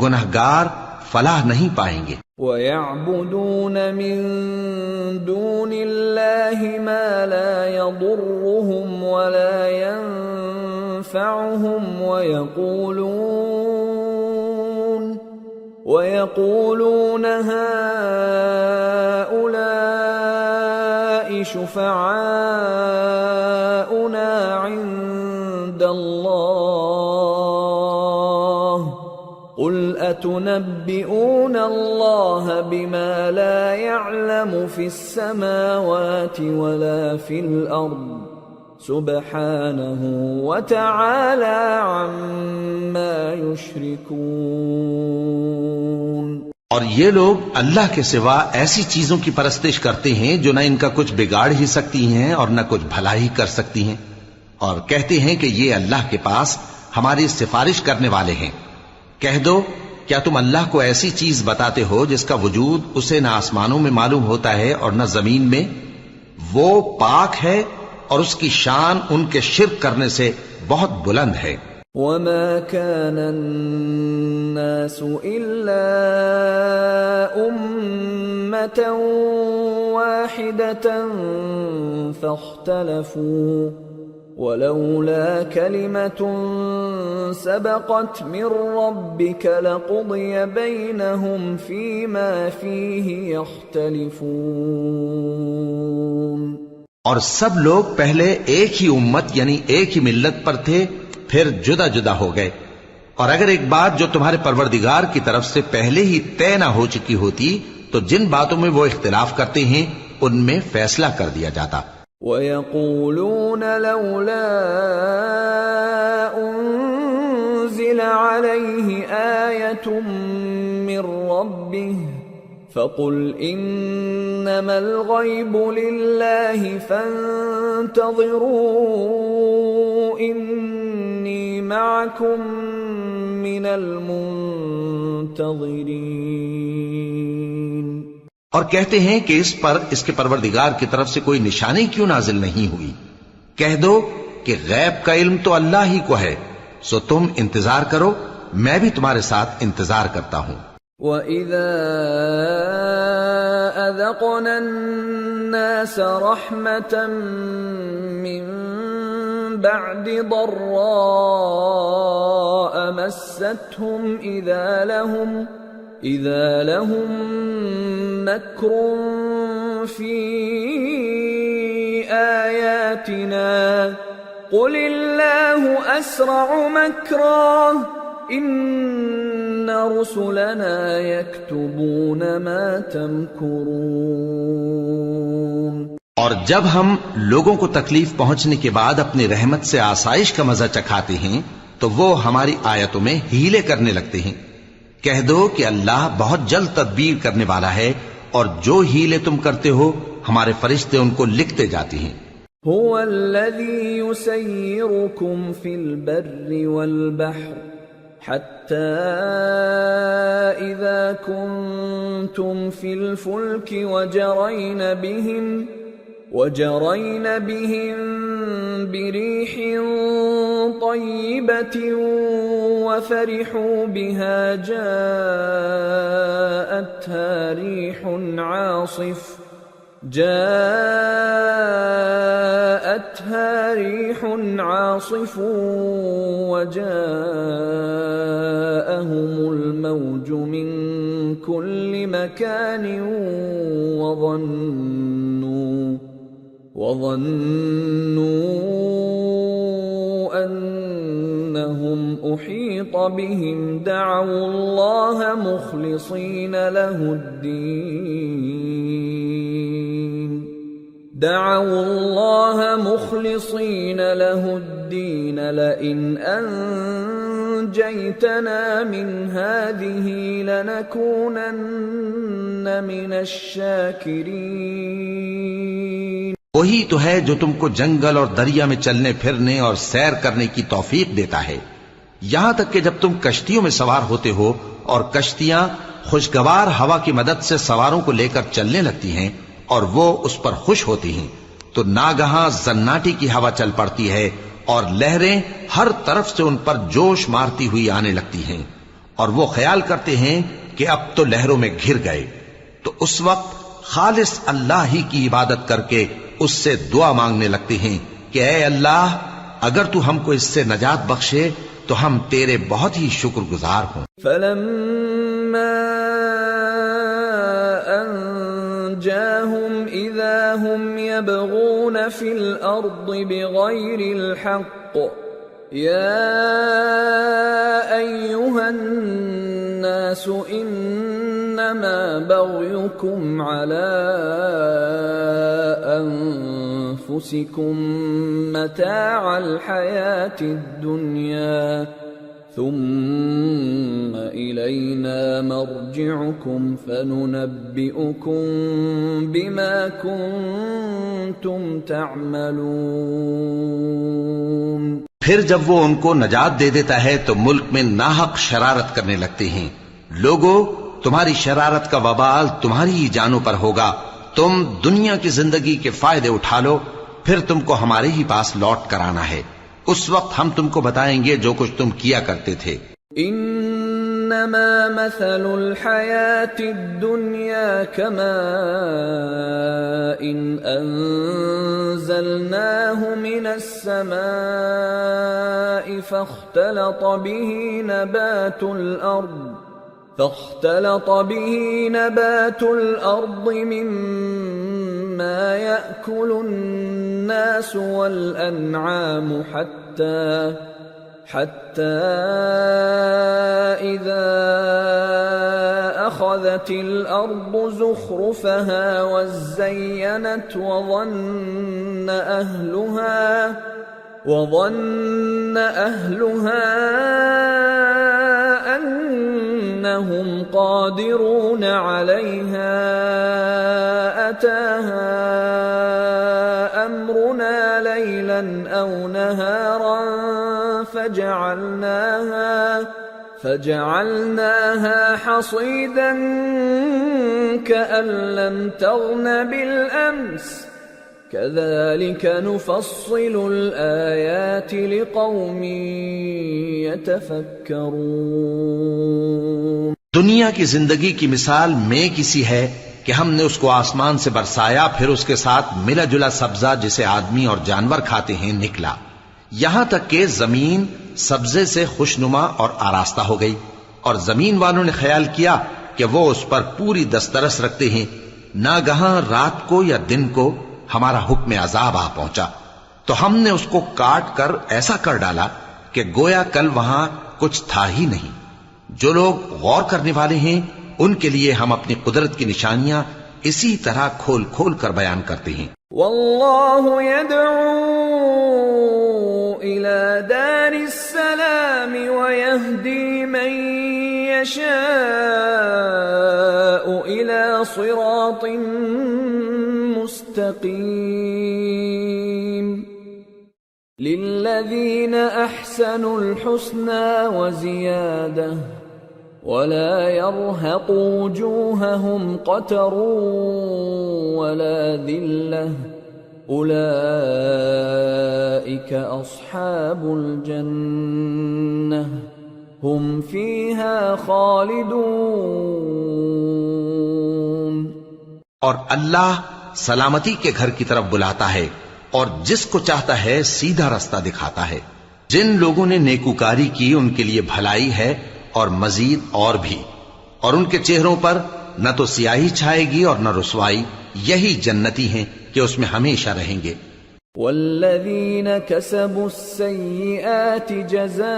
گنہگار فلاح نہیں پائیں گے. وَيَعْبُدُونَ مِن دُونِ اللَّهِ مَا لَا يَضُرُّهُمْ وَلَا يَنفَعُهُمْ وَيَقُولُونَ هَؤُلَاءِ شُفَعَاؤُنَا عِندَ اللَّهِ قُلْ أَتُنَبِّئُونَ اللَّهَ بِمَا لَا يَعْلَمُ فِي السَّمَاوَاتِ وَلَا فِي الْأَرْضِ سُبْحَانَهُ وَتَعَالَى عَمَّا يُشْرِكُونَ. اور یہ لوگ اللہ کے سوا ایسی چیزوں کی پرستش کرتے ہیں جو نہ ان کا کچھ بگاڑ ہی سکتی ہیں اور نہ کچھ بھلا ہی کر سکتی ہیں، اور کہتے ہیں کہ یہ اللہ کے پاس ہماری سفارش کرنے والے ہیں. کہہ دو کیا تم اللہ کو ایسی چیز بتاتے ہو جس کا وجود اسے نہ آسمانوں میں معلوم ہوتا ہے اور نہ زمین میں؟ وہ پاک ہے اور اس کی شان ان کے شرک کرنے سے بہت بلند ہے۔ وَمَا كَانَ النَّاسُ إِلَّا أُمَّةً وَاحِدَةً فَاخْتَلَفُوا وَلَوْلَا كَلِمَةٌ سَبَقَتْ مِنْ رَبِّكَ لَقُضِيَ بَيْنَهُمْ فِيمَا فِيهِ يَخْتَلِفُونَ۔ اور سب لوگ پہلے ایک ہی امت یعنی ایک ہی ملت پر تھے، پھر جدا جدا ہو گئے، اور اگر ایک بات جو تمہارے پروردگار کی طرف سے پہلے ہی طے نہ ہو چکی ہوتی تو جن باتوں میں وہ اختلاف کرتے ہیں ان میں فیصلہ کر دیا جاتا۔ وَيَقُولُونَ لَوْلَا أُنزِلَ عَلَيْهِ آيَةٌ مِّن رَّبِّهِ فَقُلْ إِنَّمَا الْغَيْبُ لِلَّهِ فَانتَظِرُوا إِنِّي مَعَكُمْ مِنَ الْمُنتَظِرِينَ۔ اور کہتے ہیں کہ اس پر اس کے پروردگار کی طرف سے کوئی نشانی کیوں نازل نہیں ہوئی؟ کہہ دو کہ غیب کا علم تو اللہ ہی کو ہے، سو تم انتظار کرو، میں بھی تمہارے ساتھ انتظار کرتا ہوں۔ وَإِذَا أَذَقْنَا النَّاسَ رَحْمَةً مِّن بَعْدِ ضَرَّاءَ مَسَّتْهُمْ إِذَا لَهُم مَّكْرٌ فِي آيَاتِنَا قُلِ اللَّهُ أَسْرَعُ مَكْرًا إِنَّ رُسُلَنَا يَكْتُبُونَ مَا تَمْكُرُونَ۔ اور جب ہم لوگوں کو تکلیف پہنچنے کے بعد اپنی رحمت سے آسائش کا مزہ چکھاتے ہیں تو وہ ہماری آیتوں میں ہیلے کرنے لگتے ہیں۔ کہہ دو کہ اللہ بہت جلد تدبیر کرنے والا ہے، اور جو ہیلے تم کرتے ہو ہمارے فرشتے ان کو لکھتے جاتے ہیں۔ هو الذي يسيركم في البر والبحر حتى إذا كنتم في الفلك وجرين بهم بريح طيبة وفرحوا بها جاءتها ريح عاصف وجاءهم الموج من كل مكان وظنوا أنهم أحيط بهم دعوا الله مخلصين له الدين لئن أنجيتنا من هذه لنكونن من الشاكرين۔ وہی تو ہے جو تم کو جنگل اور دریا میں چلنے پھرنے اور سیر کرنے کی توفیق دیتا ہے، یہاں تک کہ جب تم کشتیوں میں سوار ہوتے ہو اور کشتیاں خوشگوار ہوا کی مدد سے سواروں کو لے کر چلنے لگتی ہیں اور وہ اس پر خوش ہوتی ہیں، تو ناگہاں زناٹی کی ہوا چل پڑتی ہے اور لہریں ہر طرف سے ان پر جوش مارتی ہوئی آنے لگتی ہیں، اور وہ خیال کرتے ہیں کہ اب تو لہروں میں گھر گئے، تو اس وقت خالص اللہ ہی کی عبادت کر کے اس سے دعا مانگنے لگتے ہیں کہ اے اللہ، اگر تو ہم کو اس سے نجات بخشے تو ہم تیرے بہت ہی شکر گزار ہوں۔ فَلَمَّا أَنْجَاهُمْ إِذَا هُمْ يَبْغُونَ فِي الْأَرْضِ بِغَيْرِ الْحَقِّ يَا أَيُّهَا النَّاسُ إِنَّمَا بَغْيُكُمْ عَلَىٰ أَنفُسِكُمْ مَتَاعَ الْحَيَاةِ الدُّنْيَا ثُمَّ إِلَيْنَا مَرْجِعُكُمْ فَنُنَبِّئُكُمْ بِمَا كُنتُمْ تَعْمَلُونَ۔ پھر جب وہ ان کو نجات دے دیتا ہے تو ملک میں ناحق شرارت کرنے لگتے ہیں، لوگو تمہاری شرارت کا وبال تمہاری ہی جانوں پر ہوگا. تم دنیا کی زندگی کے فائدے اٹھا لو، پھر تم کو ہمارے ہی پاس لوٹ کر آنا ہے. اس وقت ہم تم کو بتائیں گے جو کچھ تم کیا کرتے تھے. انما مثل الحیات الدنیا كماء انزلناه من السماء فاختلط به نبات الأرض مما يأكل الناس والأنعام حتى إذا أخذت الأرض زخرفها وزينت وظن أهلها أنهم قادرون عليها أتاها أمرنا ليلا أو نهارا فجعلناها حصيدا كأن لم تغن بالأمس كذلك نفصل الآيات لقوم يتفكرون. دنیا کی زندگی کی مثال میں کسی ہے کہ ہم نے اس کو آسمان سے برسایا، پھر اس کے ساتھ ملا جلا سبزہ جسے آدمی اور جانور کھاتے ہیں نکلا، یہاں تک کہ زمین سبزے سے خوشنما اور آراستہ ہو گئی، اور زمین والوں نے خیال کیا کہ وہ اس پر پوری دسترس رکھتے ہیں. ناگہاں رات کو یا دن کو ہمارا حکم عذاب آ پہنچا تو ہم نے اس کو کاٹ کر ایسا کر ڈالا کہ گویا کل وہاں کچھ تھا ہی نہیں. جو لوگ غور کرنے والے ہیں ان کے لیے ہم اپنی قدرت کی نشانیاں اسی طرح کھول کھول کر بیان کرتے ہیں. واللہ يدعو إلى دار السلام ويهدي من يشاء إلى صراط مستقيم. للذين أحسنوا الحسنى وزيادة ولا يرهق وجوههم قتر ولا ذلة أولئك أصحاب الجنة هم فيها خالدون. اور اللہ سلامتی کے گھر کی طرف بلاتا ہے اور جس کو چاہتا ہے سیدھا رستہ دکھاتا ہے. جن لوگوں نے نیکوکاری کی ان کے لیے بھلائی ہے اور مزید اور بھی، اور ان کے چہروں پر نہ تو سیاہی چھائے گی اور نہ رسوائی. یہی جنتی ہیں کہ اس میں ہمیشہ رہیں گے. والذین كسبوا السیئات جزاء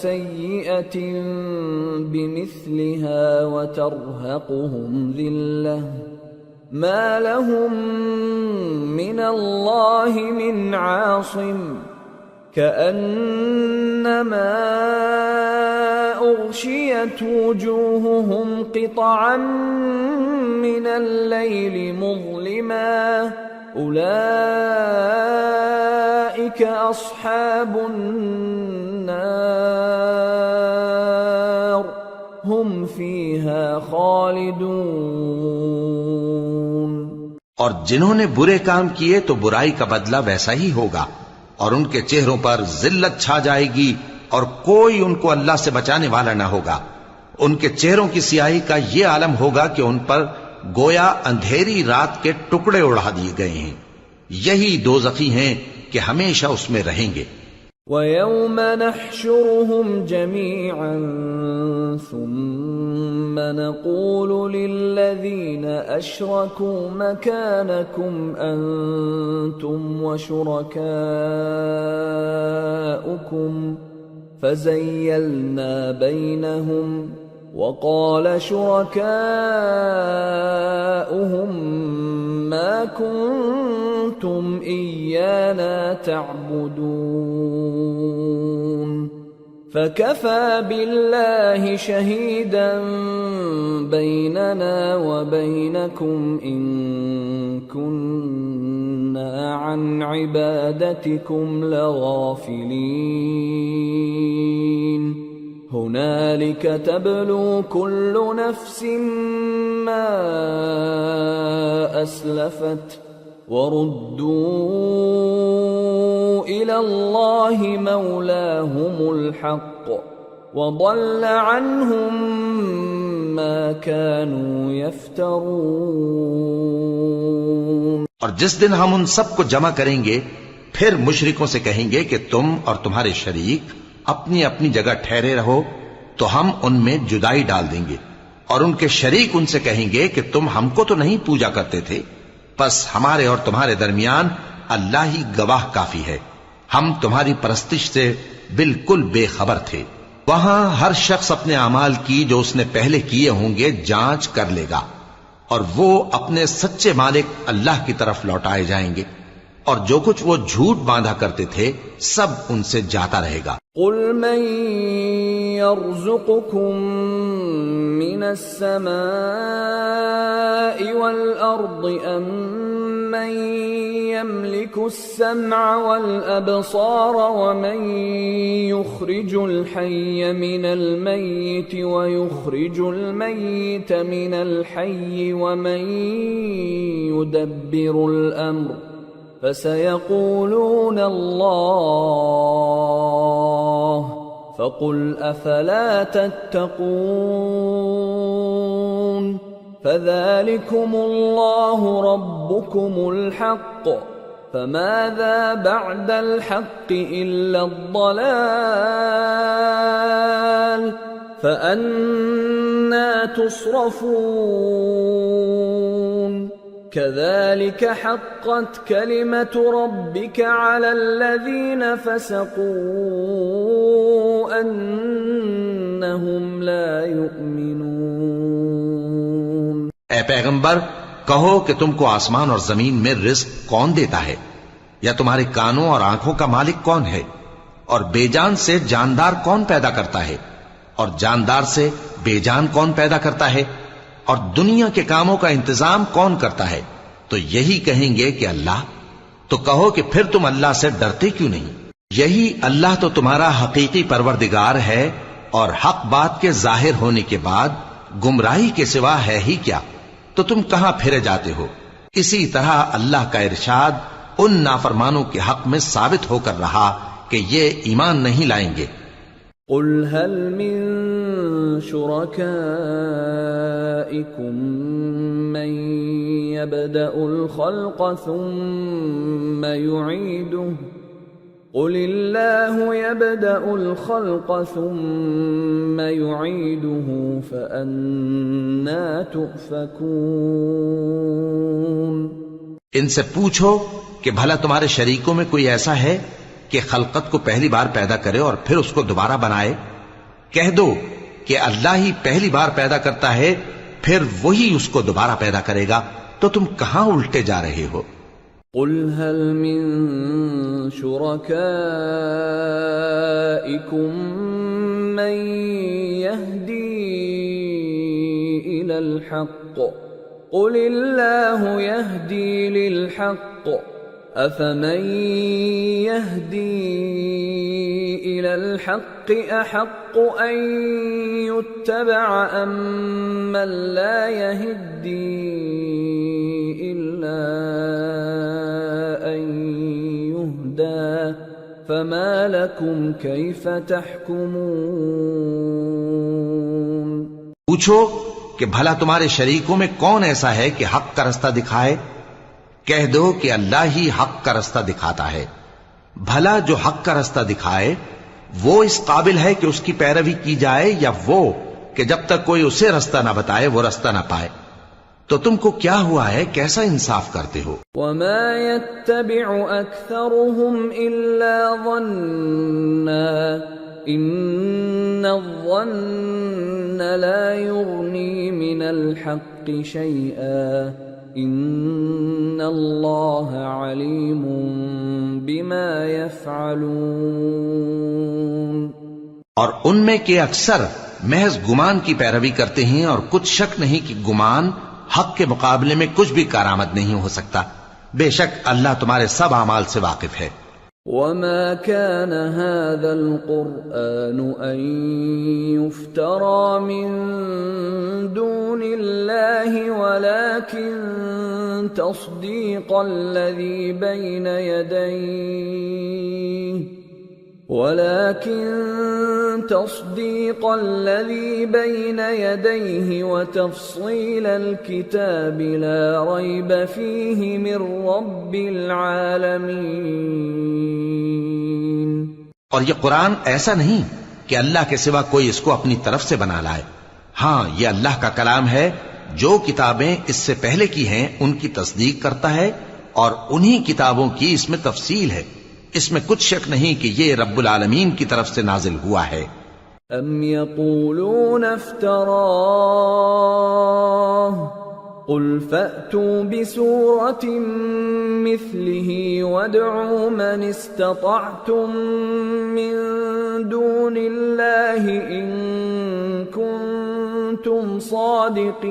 سیئة بمثلها وترهقهم ذلة ما لهم من الله من عاصم كأنما أغشيت وجوههم قطعا من الليل مظلما أولئك أصحاب النار هم فيها خالدون. اور جنہوں نے برے کام کیے تو برائی کا بدلہ ویسا ہی ہوگا، اور ان کے چہروں پر ذلت چھا جائے گی اور کوئی ان کو اللہ سے بچانے والا نہ ہوگا. ان کے چہروں کی سیاہی کا یہ عالم ہوگا کہ ان پر گویا اندھیری رات کے ٹکڑے اڑا دیے گئے ہیں. یہی دوزخی ہیں کہ ہمیشہ اس میں رہیں گے. وَيَوْمَ نَحْشُرُهُمْ جَمِيعًا ثُمَّ نَقُولُ لِلَّذِينَ أَشْرَكُوا مَكَانَكُمْ أَنْتُمْ وَشُرَكَاؤُكُمْ فَزَيَّلْنَا بَيْنَهُمْ وَقَالَ شُرَكَاؤُهُمْ مَا كُنْتُمْ إِيَّانَا تَعْبُدُونَ فَكَفَى بِاللَّهِ شَهِيدًا بَيْنَنَا وَبَيْنَكُمْ إِن كُنَّا عَنْ عِبَادَتِكُمْ لَغَافِلِينَ. هنالك تبلو كل نفس ما أسلفت وردوا إلى الله مولاهم الحق وضل عنهم ما كانوا يفترون. اور جس دن ہم ان سب کو جمع کریں گے پھر مشرکوں سے کہیں گے کہ تم اور تمہارے شریک اپنی اپنی جگہ ٹھہرے رہو تو ہم ان میں جدائی ڈال دیں گے، اور ان کے شریک ان سے کہیں گے کہ تم ہم کو تو نہیں پوجا کرتے تھے، بس ہمارے اور تمہارے درمیان اللہ ہی گواہ کافی ہے، ہم تمہاری پرستش سے بالکل بے خبر تھے. وہاں ہر شخص اپنے اعمال کی جو اس نے پہلے کیے ہوں گے جانچ کر لے گا، اور وہ اپنے سچے مالک اللہ کی طرف لوٹائے جائیں گے، اور جو کچھ وہ جھوٹ باندھا کرتے تھے سب ان سے جاتا رہے گا. قل من يرزقكم من السماء والأرض أم من يملك السمع والأبصار ومن يخرج الحي من الميت ويخرج الميت من الحي ومن يدبر الأمر فسيقولون الله فقل أفلا تتقون. فذلكم الله ربكم الحق فماذا بعد الحق إلا الضلال فأنى تصرفون. كذلك حقت كلمة ربك على الذين فسقوا أنهم لا يؤمنون. اے پیغمبر کہو کہ تم کو آسمان اور زمین میں رزق کون دیتا ہے، یا تمہارے کانوں اور آنکھوں کا مالک کون ہے، اور بے جان سے جاندار کون پیدا کرتا ہے، اور جاندار سے بے جان کون پیدا کرتا ہے، اور دنیا کے کاموں کا انتظام کون کرتا ہے؟ تو یہی کہیں گے کہ اللہ. تو کہو کہ پھر تم اللہ سے ڈرتے کیوں نہیں؟ یہی اللہ تو تمہارا حقیقی پروردگار ہے، اور حق بات کے ظاہر ہونے کے بعد گمراہی کے سوا ہے ہی کیا؟ تو تم کہاں پھرے جاتے ہو؟ اسی طرح اللہ کا ارشاد ان نافرمانوں کے حق میں ثابت ہو کر رہا کہ یہ ایمان نہیں لائیں گے. قل هل من شركائكم من يبدأ الخلق ثم يعيده قل الله يبدأ الخلق ثم يعيده فأنى تؤفكون. ان سے پوچھو کہ بھلا تمہارے شریکوں میں کوئی ایسا ہے کہ خلقت کو پہلی بار پیدا کرے اور پھر اس کو دوبارہ بنائے؟ کہہ دو کہ اللہ ہی پہلی بار پیدا کرتا ہے پھر وہی اس کو دوبارہ پیدا کرے گا، تو تم کہاں الٹے جا رہے ہو؟ قل هل من شركائكم من يهدي إلى الحق قل الله يهدي للحق أفمن يهدي إلى الحق أحق أن يتبع أم من لا يهدي إلا أن يهدى فما لكم كيف تحكمون. پوچھو کہ بھلا تمہارے شریکوں میں کون ایسا ہے کہ حق کا رستہ دکھائے؟ کہہ دو کہ اللہ ہی حق کا رستہ دکھاتا ہے. بھلا جو حق کا رستہ دکھائے وہ اس قابل ہے کہ اس کی پیروی کی جائے، یا وہ کہ جب تک کوئی اسے رستہ نہ بتائے وہ رستہ نہ پائے؟ تو تم کو کیا ہوا ہے، کیسا انصاف کرتے ہو؟ وما يتبع أكثرهم إلا ظنا إن الظن لا يغني من الحق شيئا ان اللہ علیم بما يفعلون. اور ان میں کے اکثر محض گمان کی پیروی کرتے ہیں، اور کچھ شک نہیں کہ گمان حق کے مقابلے میں کچھ بھی کارآمد نہیں ہو سکتا. بے شک اللہ تمہارے سب اعمال سے واقف ہے. وما كان هذا القرآن أن يفترى من دون الله ولكن تصديق الذي بين يديه وتفصيل الكتاب لا ريب فيه من رب العالمين. اور یہ قرآن ایسا نہیں کہ اللہ کے سوا کوئی اس کو اپنی طرف سے بنا لائے. ہاں، یہ اللہ کا کلام ہے. جو کتابیں اس سے پہلے کی ہیں ان کی تصدیق کرتا ہے اور انہی کتابوں کی اس میں تفصیل ہے. اس میں کچھ شک نہیں کہ یہ رب العالمین کی طرف سے نازل ہوا ہے. ام یقولون افتراہ قل فأتوا بسورة مثله وادعوا من استطعتم من دون الله إن كنتم صادقين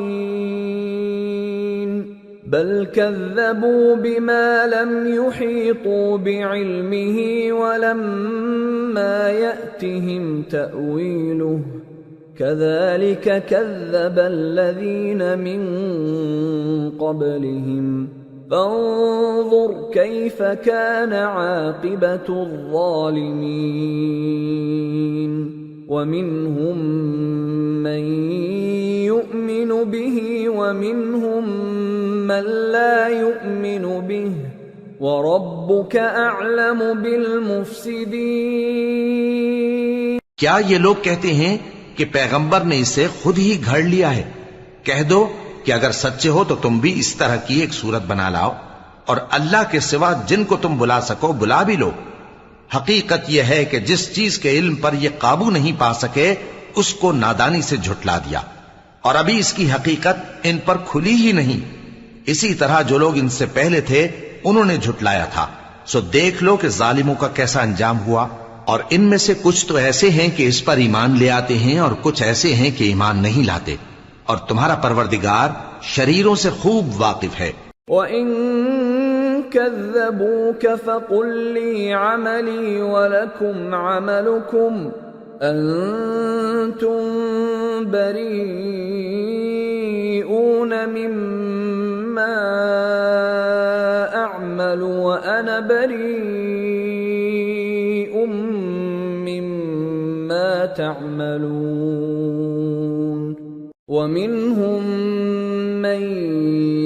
بل كذبوا بما لم يحيطوا بعلمه ولما يأتهم تأويله كذلك كذب الذين من قبلهم فانظر كيف كان عاقبة الظالمين ومنهم من يؤمن به ومنهم من لا يؤمن به وَرَبُّكَ أَعْلَمُ بِالْمُفْسِدِينَ. کیا یہ لوگ کہتے ہیں کہ پیغمبر نے اسے خود ہی گھڑ لیا ہے؟ کہہ دو کہ اگر سچے ہو تو تم بھی اس طرح کی ایک صورت بنا لاؤ اور اللہ کے سوا جن کو تم بلا سکو بلا بھی لو. حقیقت یہ ہے کہ جس چیز کے علم پر یہ قابو نہیں پا سکے اس کو نادانی سے جھٹلا دیا اور ابھی اس کی حقیقت ان پر کھلی ہی نہیں. اسی طرح جو لوگ ان سے پہلے تھے انہوں نے جھٹلایا تھا. سو دیکھ لو کہ ظالموں کا کیسا انجام ہوا. اور ان میں سے کچھ تو ایسے ہیں کہ اس پر ایمان لے آتے ہیں اور کچھ ایسے ہیں کہ ایمان نہیں لاتے. اور تمہارا پروردگار شریروں سے خوب واقف ہے. وَإِن كَذَّبُوكَ فَقُل لِّي عَمَلِي وَلَكُمْ عَمَلُكُمْ أَنتُم بَرِيئُونَ مِمَّا أَعْمَلُ وَأَنَا بَرِيءٌ مِّمَّا تَعْمَلُونَ. وَمِنْهُمْ مَنْ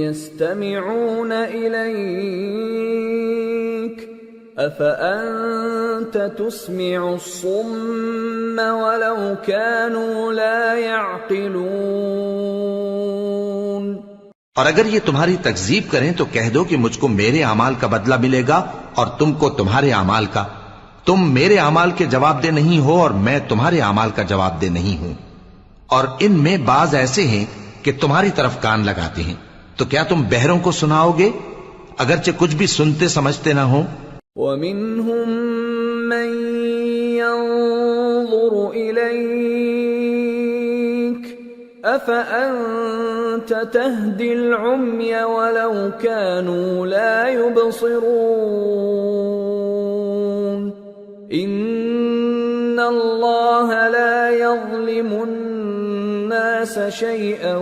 يَسْتَمِعُونَ إِلَيْكَ أَفَأَنْتَ تُسْمِعُ الصُّمَّ وَلَوْ كَانُوا لَا يَعْقِلُونَ. اور اگر یہ تمہاری تکذیب کریں تو کہہ دو کہ مجھ کو میرے اعمال کا بدلہ ملے گا اور تم کو تمہارے اعمال کا. تم میرے اعمال کے جواب دہ نہیں ہو اور میں تمہارے اعمال کا جواب دہ نہیں ہوں. اور ان میں بعض ایسے ہیں کہ تمہاری طرف کان لگاتے ہیں. تو کیا تم بہروں کو سناؤ گے اگرچہ کچھ بھی سنتے سمجھتے نہ ہو؟ وَمِنْهُمْ مَنْ يَنظُرُ إِلَيْكَ أَفَأَنْتَ تَهْدِي الْعُمْيَ وَلَوْ كَانُوا لَا يُبْصِرُونَ. إِنَّ اللَّهَ لَا يَظْلِمُ النَّاسَ شَيْئًا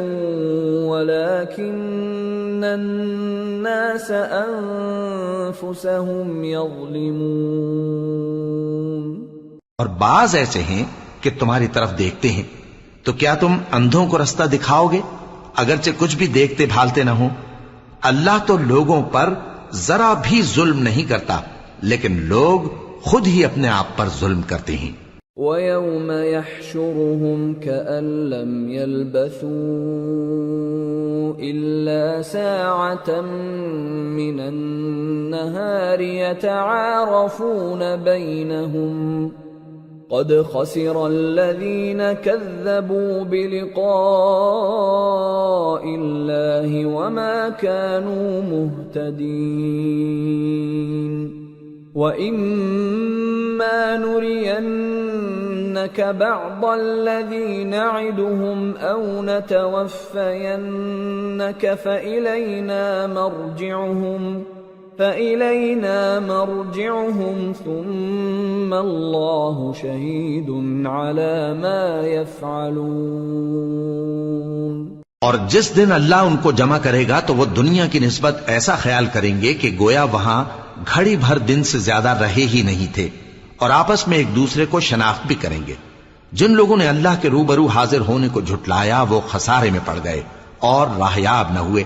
وَلَكِنَّ النَّاسَ أَنفُسَهُمْ يَظْلِمُونَ. اور بعض ایسے ہیں کہ تمہاری طرف دیکھتے ہیں. تو کیا تم اندھوں کو رستہ دکھاؤ گے اگرچہ کچھ بھی دیکھتے بھالتے نہ ہو؟ اللہ تو لوگوں پر ذرا بھی ظلم نہیں کرتا لیکن لوگ خود ہی اپنے آپ پر ظلم کرتے ہیں. وَيَوْمَ يَحْشُرُهُمْ كَأَن لَّمْ يَلْبَثُوا إِلَّا سَاعَةً مِّنَ النَّهَارِ يَتَعَارَفُونَ بَيْنَهُمْ قَدْ خَسِرَ الَّذِينَ كَذَّبُوا بِلِقَاءِ اللَّهِ وَمَا كَانُوا مُهْتَدِينَ. وَإِمَّا نُرِيَنَّكَ بَعْضَ الَّذِي نَعِدُهُمْ أَوْ نَتَوَفَّيَنَّكَ فَإِلَيْنَا مَرْجِعُهُمْ فإلينا مرجعهم ثم الله شهيد على ما يفعلون۔ اور جس دن اللہ ان کو جمع کرے گا تو وہ دنیا کی نسبت ایسا خیال کریں گے کہ گویا وہاں گھڑی بھر دن سے زیادہ رہے ہی نہیں تھے، اور آپس میں ایک دوسرے کو شناخت بھی کریں گے۔ جن لوگوں نے اللہ کے روبرو حاضر ہونے کو جھٹلایا وہ خسارے میں پڑ گئے اور راہیاب نہ ہوئے۔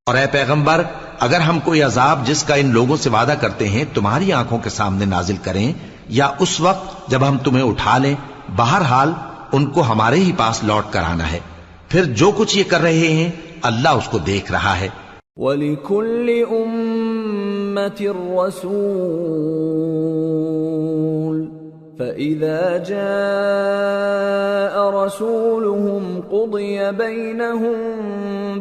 اور اے پیغمبر، اگر ہم کوئی عذاب جس کا ان لوگوں سے وعدہ کرتے ہیں تمہاری آنکھوں کے سامنے نازل کریں یا اس وقت جب ہم تمہیں اٹھا لیں، بہرحال ان کو ہمارے ہی پاس لوٹ کر آنا ہے، پھر جو کچھ یہ کر رہے ہیں اللہ اس کو دیکھ رہا ہے۔ وَلِكُلِّ أُمَّةٍ رَّسُولٌ فَإِذَا جَاءَ رَسُولُهُمْ قُضِيَ بَيْنَهُم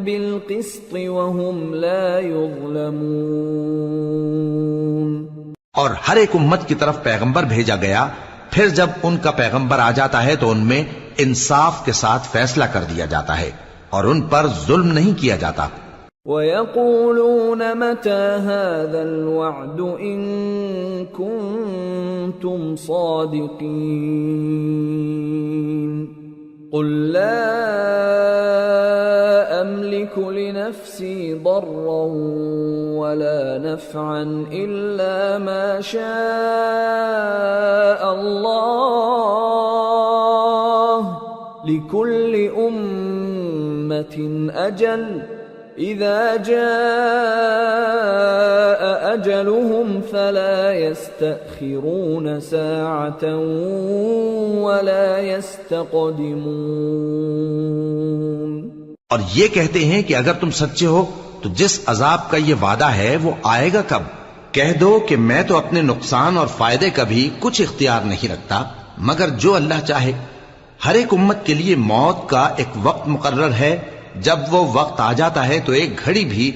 بِالْقِسْطِ وَهُمْ لَا يُظْلَمُونَ۔ اور ہر ایک امت کی طرف پیغمبر بھیجا گیا، پھر جب ان کا پیغمبر آ جاتا ہے تو ان میں انصاف کے ساتھ فیصلہ کر دیا جاتا ہے اور ان پر ظلم نہیں کیا جاتا۔ وَيَقُولُونَ مَتَى هَذَا الْوَعْدُ إِن كُنتُمْ صَادِقِينَ قُل لَّا أَمْلِكُ لِنَفْسِي ضَرًّا وَلَا نَفْعًا إِلَّا مَا شَاءَ اللَّهُ لِكُلِّ أُمَّةٍ أَجَلٌ إِذَا جَاءَ أَجَلُهُمْ فَلَا يَسْتَأْخِرُونَ سَاعَةً وَلَا يَسْتَقْدِمُونَ۔ اور یہ کہتے ہیں کہ اگر تم سچے ہو تو جس عذاب کا یہ وعدہ ہے وہ آئے گا کب؟ کہہ دو کہ میں تو اپنے نقصان اور فائدے کا بھی کچھ اختیار نہیں رکھتا مگر جو اللہ چاہے۔ ہر ایک امت کے لیے موت کا ایک وقت مقرر ہے، جب وہ وقت آ جاتا ہے تو ایک گھڑی بھی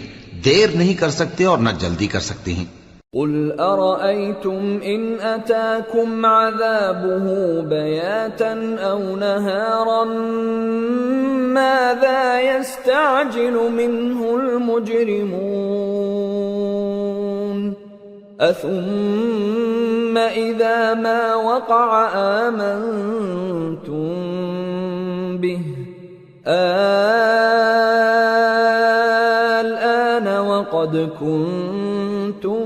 دیر نہیں کر سکتے اور نہ جلدی کر سکتے ہیں۔ قُلْ أَرَأَيْتُمْ إِنْ أَتَاكُمْ عَذَابُهُ بَيَاتًا أَوْ نَهَارًا مَاذَا يَسْتَعْجِلُ مِنْهُ الْمُجْرِمُونَ أَثُمَّ إِذَا مَا وَقَعَ آمَنْتُمْ بِهِ الآن وقد كنتم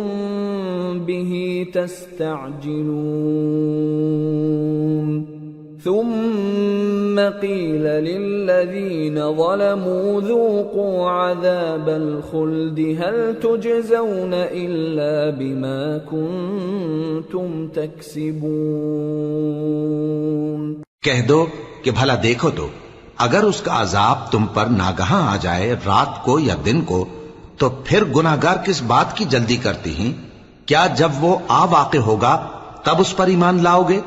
به تستعجلون ثم قيل للذين ظلموا ذوقوا عذاب الخلد هل تجزون إلا بما كنتم تكسبون۔ کہہ دو کہ بھلا دیکھو تو اگر اس کا عذاب تم پر ناگہاں آ جائے رات کو یا دن کو تو پھر گناہگار کس بات کی جلدی کرتی ہیں؟ کیا جب وہ آ واقع ہوگا تب اس پر ایمان لاؤ گے؟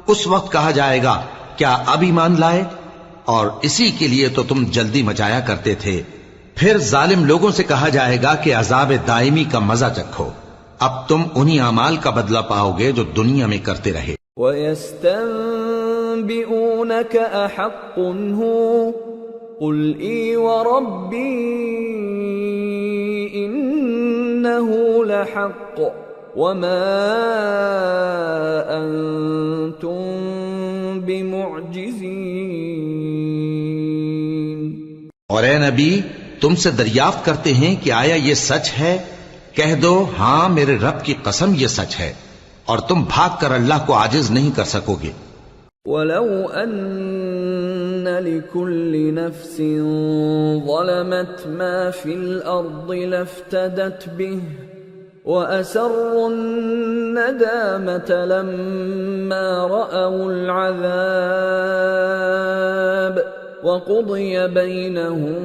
اس وقت کہا جائے گا کیا اب ایمان لائے؟ اور اسی کے لیے تو تم جلدی مچایا کرتے تھے۔ پھر ظالم لوگوں سے کہا جائے گا کہ عذاب دائمی کا مزہ چکھو، اب تم انہی اعمال کا بدلہ پاؤ گے جو دنیا میں کرتے رہے۔ وَيَسْتَنبِئُونَكَ أَحَقٌّ هُوَ قُلْ إِي وَرَبِّي إِنَّهُ لَحَقٌّ وَمَا أَنْتُمْ بِمُعْجِزِينَ۔ اور اے نبی تم سے دریافت کرتے ہیں کہ آیا یہ سچ ہے؟ کہہ دو ہاں میرے رب کی قسم یہ سچ ہے، اور تم بھاگ کر اللہ کو عاجز نہیں کر سکو گے۔ وَلَوْ أَنَّ لِكُلِّ نَفْسٍ ظَلَمَتْ مَا فِي الْأَرْضِ لَافْتَدَتْ بِهِ وَأَسَرُّوا النَّدَامَةَ لَمَّا رَأَوُا الْعَذَابَ وَقُضِيَ بَيْنَهُم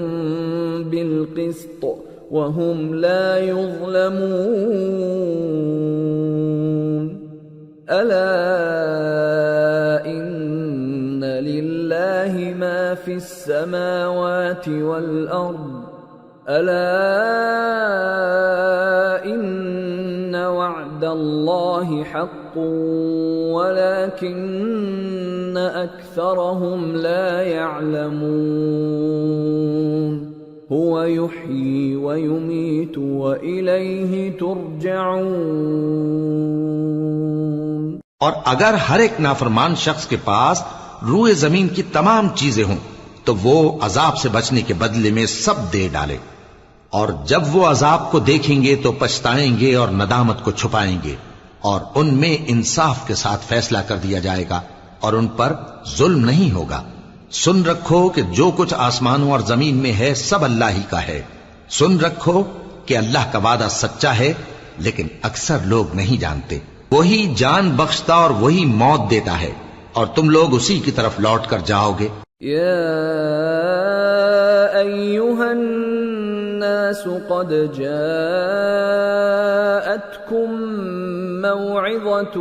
بِالْقِسْطِ وَهُمْ لَا يُظْلَمُونَ۔ أَلَا إِنَّ لِلَّهِ مَا فِي السَّمَاوَاتِ وَالْأَرْضِ أَلَا إِنَّ وَعْدَ اللَّهِ حَقٌّ وَلَكِنَّ أَكْثَرَهُمْ لَا يَعْلَمُونَ۔ هو يحيي ويميت وإليه ترجعون۔ اور اگر ہر ایک نافرمان شخص کے پاس روئے زمین کی تمام چیزیں ہوں تو وہ عذاب سے بچنے کے بدلے میں سب دے ڈالے، اور جب وہ عذاب کو دیکھیں گے تو پچھتائیں گے اور ندامت کو چھپائیں گے، اور ان میں انصاف کے ساتھ فیصلہ کر دیا جائے گا اور ان پر ظلم نہیں ہوگا۔ سن رکھو کہ جو کچھ آسمانوں اور زمین میں ہے سب اللہ ہی کا ہے۔ سن رکھو کہ اللہ کا وعدہ سچا ہے، لیکن اکثر لوگ نہیں جانتے۔ وہی جان بخشتا اور وہی موت دیتا ہے، اور تم لوگ اسی کی طرف لوٹ کر جاؤ گے۔ يا أيها الناس قد جاءتكم موعظة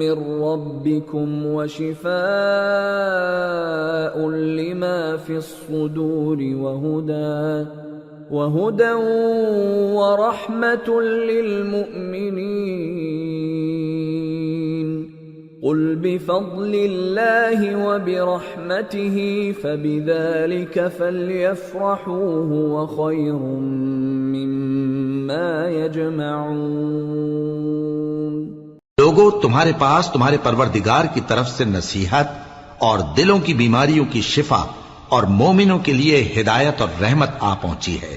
من ربكم وشفاء لما في الصدور وهدى ورحمة للمؤمنين۔ قل بفضل الله وبرحمته فبذلك فليفرحوا هو خير مما يجمعون۔ لوگو، تمہارے پاس تمہارے پروردگار کی طرف سے نصیحت اور دلوں کی بیماریوں کی شفا اور مومنوں کے لیے ہدایت اور رحمت آ پہنچی ہے۔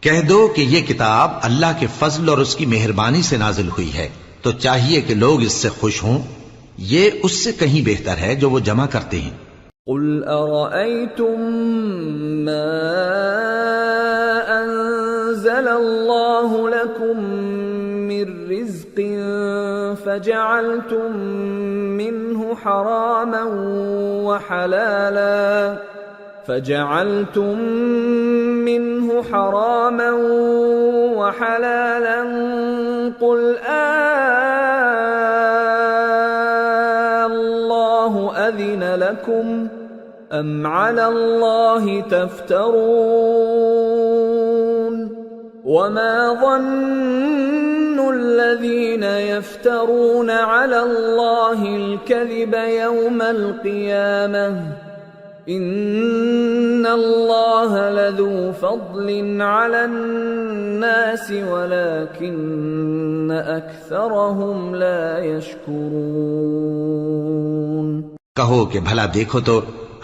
کہہ دو کہ یہ کتاب اللہ کے فضل اور اس کی مہربانی سے نازل ہوئی ہے، تو چاہیے کہ لوگ اس سے خوش ہوں، یہ اس سے کہیں بہتر ہے جو وہ جمع کرتے ہیں۔ قل ارأيتم ما انزل الله لكم من رزق فجعلتم منه حراما وحلالا قل الله أذن لكم أم على الله تفترون؟ وما ظن الذين يفترون على الله الكذب يوم القيامة إن الله لذو فضل على الناس ولكن أكثرهم لا يشكرون۔ کہو کہ بھلا دیکھو تو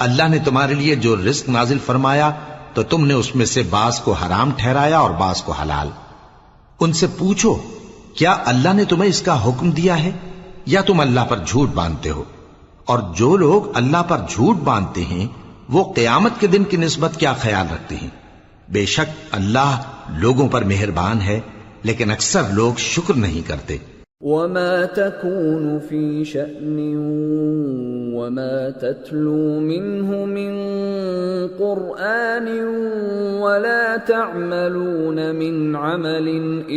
اللہ نے تمہارے لیے جو رزق نازل فرمایا تو تم نے اس میں سے بعض کو حرام ٹھہرایا اور بعض کو حلال۔ ان سے پوچھو کیا اللہ نے تمہیں اس کا حکم دیا ہے یا تم اللہ پر جھوٹ باندھتے ہو؟ اور جو لوگ اللہ پر جھوٹ باندھتے ہیں وہ قیامت کے دن کی نسبت کیا خیال رکھتے ہیں؟ بے شک اللہ لوگوں پر مہربان ہے، لیکن اکثر لوگ شکر نہیں کرتے۔ وما تكون في شأن وما تتلو منه من قرآن ولا تعملون من عمل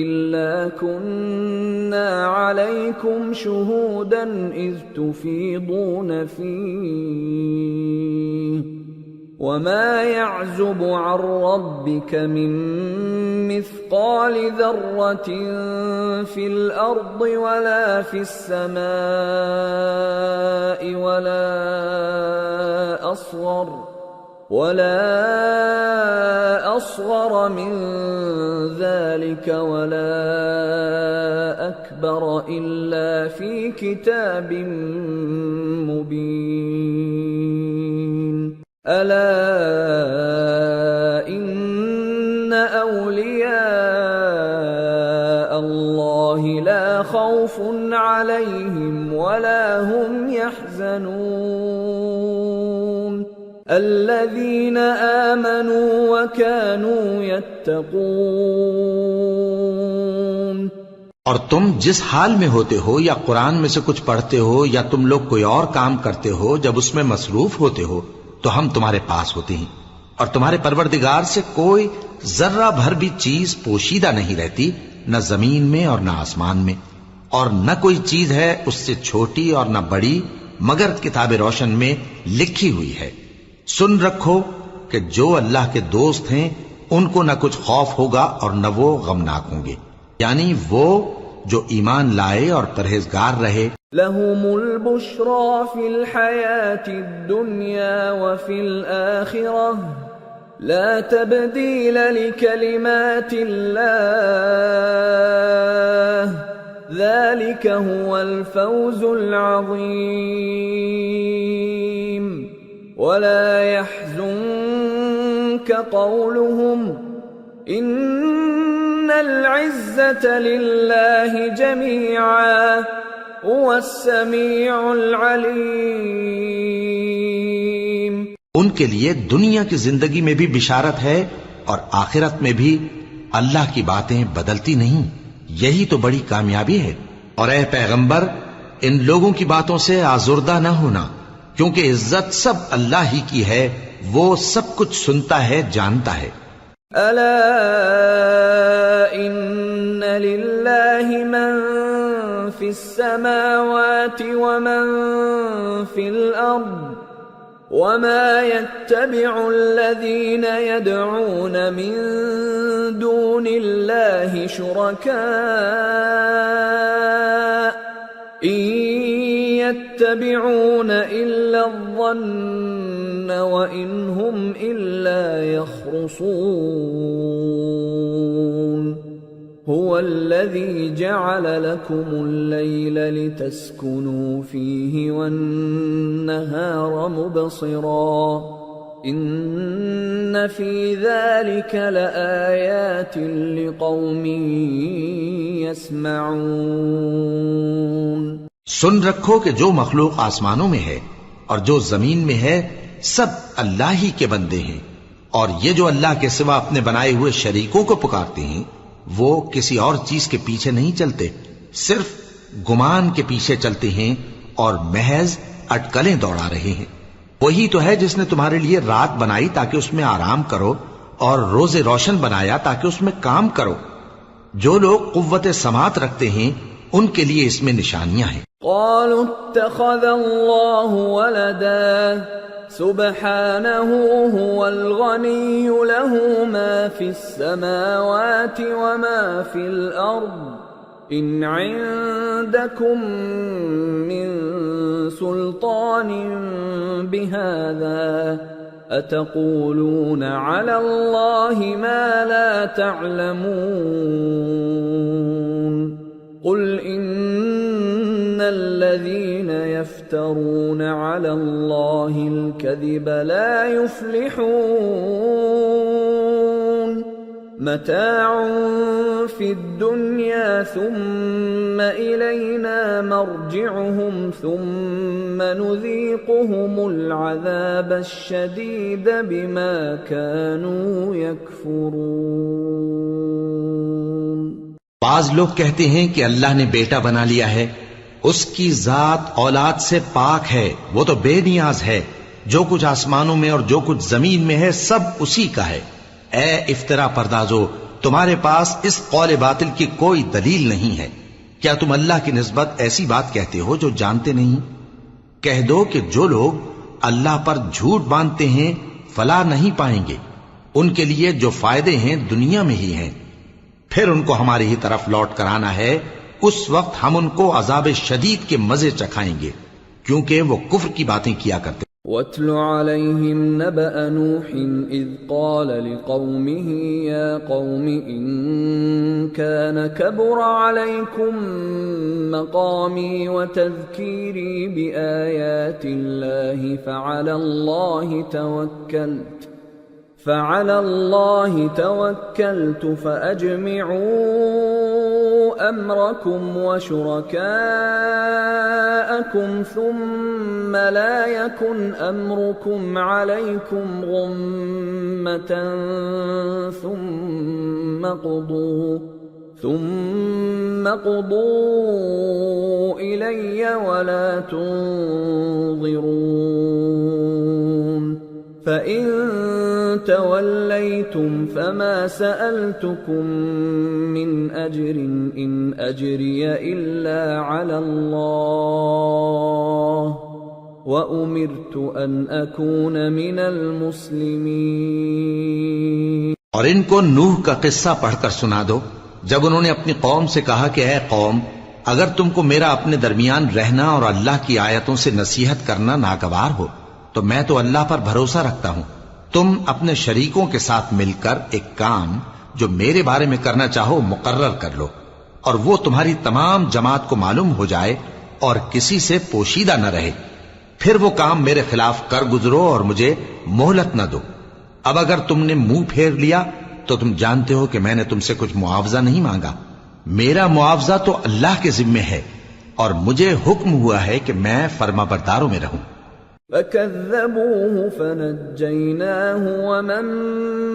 إلا كنا عليكم شهودا إذ تفيضون فيه وما يعزب عن ربك من مثقال ذرة في الأرض ولا في السماء ولا أصغر من ذلك ولا أكبر إلا في كتاب مبين۔ ألا إن أولياء الله لا خوف عليهم ولا هم يحزنون الذين آمنوا وكانوا يتقون۔ اور تم جس حال میں ہوتے ہو یا قرآن میں سے کچھ پڑھتے ہو یا تم لوگ کوئی اور کام کرتے ہو، جب اس میں مصروف ہوتے ہو تو ہم تمہارے پاس ہوتے ہیں، اور تمہارے پروردگار سے کوئی ذرہ بھر بھی چیز پوشیدہ نہیں رہتی، نہ زمین میں اور نہ آسمان میں، اور نہ کوئی چیز ہے اس سے چھوٹی اور نہ بڑی مگر کتاب روشن میں لکھی ہوئی ہے۔ سن رکھو کہ جو اللہ کے دوست ہیں ان کو نہ کچھ خوف ہوگا اور نہ وہ غمناک ہوں گے، یعنی وہ جو ایمان لائے اور پرہیزگار رہے۔ لهم البشرى في الحياة الدنيا وفي الآخرة لا تبديل لكلمات الله ذلك هو الفوز العظيم ولا يحزنك قولهم إن العزة لله جميعا هو السميع العليم. ان کے لیے دنیا کی زندگی میں بھی بشارت ہے اور آخرت میں بھی اللہ کی باتیں بدلتی نہیں. یہی تو بڑی کامیابی ہے. اور اے پیغمبر ان لوگوں کی باتوں سے آزردہ نہ ہونا کیونکہ عزت سب اللہ ہی کی ہے. وہ سب کچھ سنتا ہے جانتا ہے. الا ان للہ من فی السماوات ومن فی الارض وما يتبع الذين يدعون من دون الله شركاء إن يتبعون إلا الظن وإن هم إلا يخرصون. هو الذي جعل لكم الليل لتسكنوا فيه والنهار مبصرا إن في ذلك لآيات لقوم يسمعون. سن رکھو کہ جو مخلوق آسمانوں میں ہے اور جو زمین میں ہے سب اللہ ہی کے بندے ہیں. اور یہ جو اللہ کے سوا اپنے بنائے ہوئے شریکوں کو پکارتے ہیں وہ کسی اور چیز کے پیچھے نہیں چلتے، صرف گمان کے پیچھے چلتے ہیں اور محض اٹکلیں دوڑا رہے ہیں. وہی تو ہے جس نے تمہارے لیے رات بنائی تاکہ اس میں آرام کرو اور روز روشن بنایا تاکہ اس میں کام کرو. جو لوگ قوت سماعت رکھتے ہیں ان کے لیے اس میں نشانیاں ہیں. قالوا اتخذ الله ولدا سبحانه هو الغني له ما في السماوات وما في الأرض إن عندكم من سلطان بهذا أتقولون على الله ما لا تعلمون. قل إن الذين يفترون على الله الكذب لا يفلحون. متاع في الدنيا ثم إلينا مرجعهم ثم نذيقهم العذاب الشديد بما كانوا يكفرون. بعض لوگ کہتے ہیں کہ اللہ نے بیٹا بنا لیا ہے. اس کی ذات اولاد سے پاک ہے، وہ تو بے نیاز ہے. جو کچھ آسمانوں میں اور جو کچھ زمین میں ہے سب اسی کا ہے. اے افطرا پردازو تمہارے پاس اس قول باطل کی کوئی دلیل نہیں ہے. کیا تم اللہ کی نسبت ایسی بات کہتے ہو جو جانتے نہیں؟ کہہ دو کہ جو لوگ اللہ پر جھوٹ باندھتے ہیں فلاح نہیں پائیں گے. ان کے لیے جو فائدے ہیں دنیا میں ہی ہیں، پھر ان کو ہماری ہی طرف لوٹ کر آنا ہے. اس وقت ہم ان کو عذاب شدید کے مزے چکھائیں گے کیونکہ وہ کفر کی باتیں کیا کرتے. وَاتْلُ عَلَيْهِمْ نَبَأَ نُوحٍ إِذْ قَالَ لِقَوْمِهِ يَا قَوْمِ إِن كَانَ كَبُرَ عَلَيْكُمْ مَقَامِي وَتَذْكِيرِي بِآيَاتِ اللَّهِ فعلى الله توكلت فأجمعوا أمركم وشركاءكم ثم لا يكن أمركم عليكم غمة ثم قضوا إلي ولا تنظرون. فَإِن تَوَلَّيْتُمْ فَمَا سَأَلْتُكُمْ مِنْ أَجْرٍ إِنْ أَجْرِيَ إِلَّا عَلَى اللَّهِ وَأُمِرْتُ أَنْ أَكُونَ مِنَ الْمُسْلِمِينَ. اور ان کو نوح کا قصہ پڑھ کر سنا دو جب انہوں نے اپنی قوم سے کہا کہ اے قوم اگر تم کو میرا اپنے درمیان رہنا اور اللہ کی آیتوں سے نصیحت کرنا ناگوار ہو تو میں تو اللہ پر بھروسہ رکھتا ہوں تم اپنے شریکوں کے ساتھ مل کر ایک کام جو میرے بارے میں کرنا چاہو مقرر کر لو، اور وہ تمہاری تمام جماعت کو معلوم ہو جائے اور کسی سے پوشیدہ نہ رہے، پھر وہ کام میرے خلاف کر گزرو اور مجھے مہلت نہ دو۔ اب اگر تم نے منہ پھیر لیا تو تم جانتے ہو کہ میں نے تم سے کچھ معاوضہ نہیں مانگا، میرا معاوضہ تو اللہ کے ذمے ہے، اور مجھے حکم ہوا ہے کہ میں فرما برداروں میں رہوں۔ فَكَذَّبُوهُ فَنَجَّيْنَاهُ وَمَن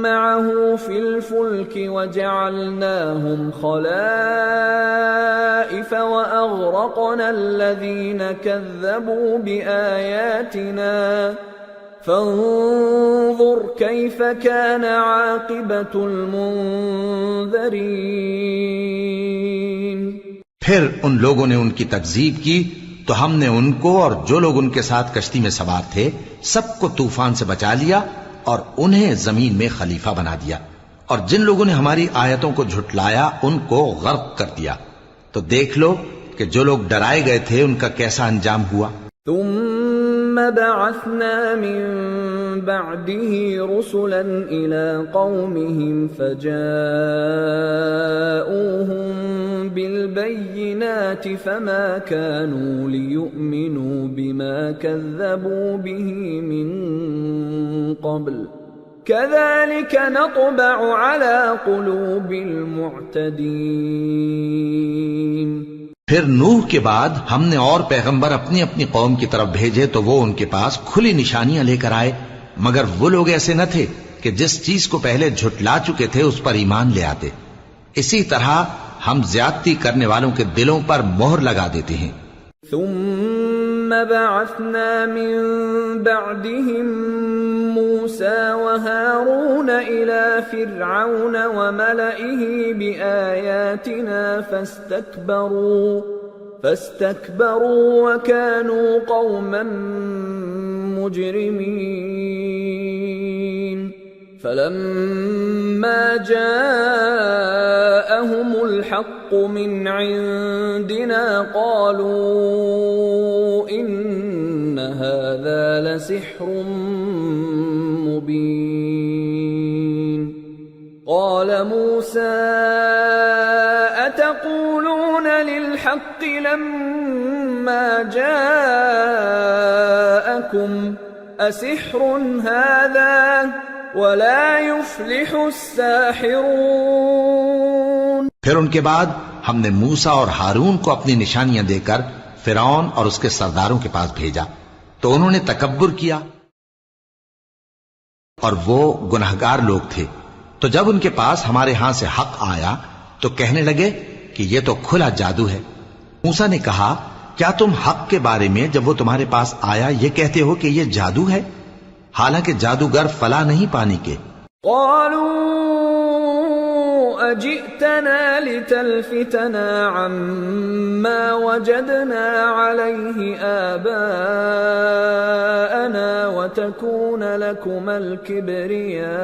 مَّعَهُ فِي الْفُلْكِ وَجَعَلْنَاهُمْ خَلَائِفَ وَأَغْرَقْنَا الَّذِينَ كَذَّبُوا بِآيَاتِنَا فَانظُرْ كَيْفَ كَانَ عَاقِبَةُ الْمُنذَرِينَ۔ پھر ان لوگوں نے ان کی تکذیب کی تو ہم نے ان کو اور جو لوگ ان کے ساتھ کشتی میں سوار تھے سب کو طوفان سے بچا لیا اور انہیں زمین میں خلیفہ بنا دیا، اور جن لوگوں نے ہماری آیتوں کو جھٹلایا ان کو غرق کر دیا۔ تو دیکھ لو کہ جو لوگ ڈرائے گئے تھے ان کا کیسا انجام ہوا۔ ثم بعثنا من بعده رسلا إلى قومهم فجاءوهم بالبينات فما كانوا ليؤمنوا بما كذبوا به من قبل كذلك نطبع على قلوب المعتدين۔ پھر نوح کے بعد ہم نے اور پیغمبر اپنی اپنی قوم کی طرف بھیجے تو وہ ان کے پاس کھلی نشانیاں لے کر آئے، مگر وہ لوگ ایسے نہ تھے کہ جس چیز کو پہلے جھٹلا چکے تھے اس پر ایمان لے آتے۔ اسی طرح ہم زیادتی کرنے والوں کے دلوں پر مہر لگا دیتے ہیں۔ ثم بعثنا من بعدهم موسى وهارون إلى فرعون وملئه بآياتنا فاستكبروا وكانوا قوما مجرمين۔ فلما جاءهم الحق من عندنا قالوا إن هذا لسحر مبين۔ قال موسى أتقولون للحق لما جاءكم أسحر هذا ولا يفلح الساحرون۔ پھر ان کے بعد ہم نے موسیٰ اور ہارون کو اپنی نشانیاں دے کر فرعون اور اس کے سرداروں کے پاس بھیجا تو انہوں نے تکبر کیا، اور وہ گنہگار لوگ تھے۔ تو جب ان کے پاس ہمارے ہاں سے حق آیا تو کہنے لگے کہ یہ تو کھلا جادو ہے۔ موسیٰ نے کہا کیا تم حق کے بارے میں جب وہ تمہارے پاس آیا یہ کہتے ہو کہ یہ جادو ہے، حالانکہ جادوگر فلاح نہیں پانی کے؟ قالوا اجئتنا لتلفتنا عما وجدنا عليه آباءنا وتكون لكما الكبرياء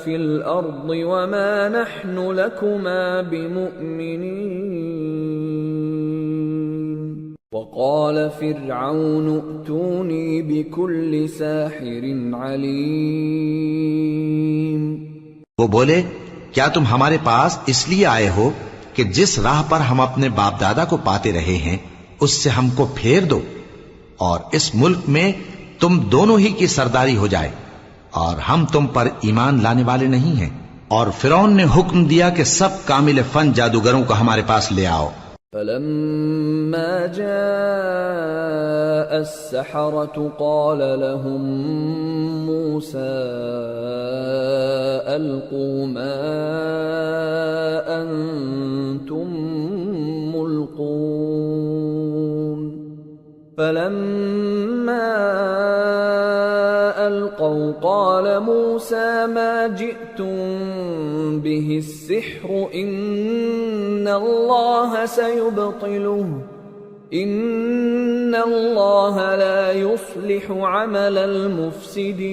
في الأرض وما نحن لكما بمؤمنين۔ وقال فرعون ائتوني بكل ساحر عليم۔ وہ بولے کیا تم ہمارے پاس اس لیے آئے ہو کہ جس راہ پر ہم اپنے باپ دادا کو پاتے رہے ہیں اس سے ہم کو پھیر دو، اور اس ملک میں تم دونوں ہی کی سرداری ہو جائے، اور ہم تم پر ایمان لانے والے نہیں ہیں۔ اور فرعون نے حکم دیا کہ سب کامل فن جادوگروں کو ہمارے پاس لے آؤ۔ فلما جاء السحرة قال لهم موسى ألقوا ما أنتم ملقون۔ فلما ألقوا قال موسى ما جئتم به السحر إن الله سيبطله إن الله لا يصلح عمل المفسدين۔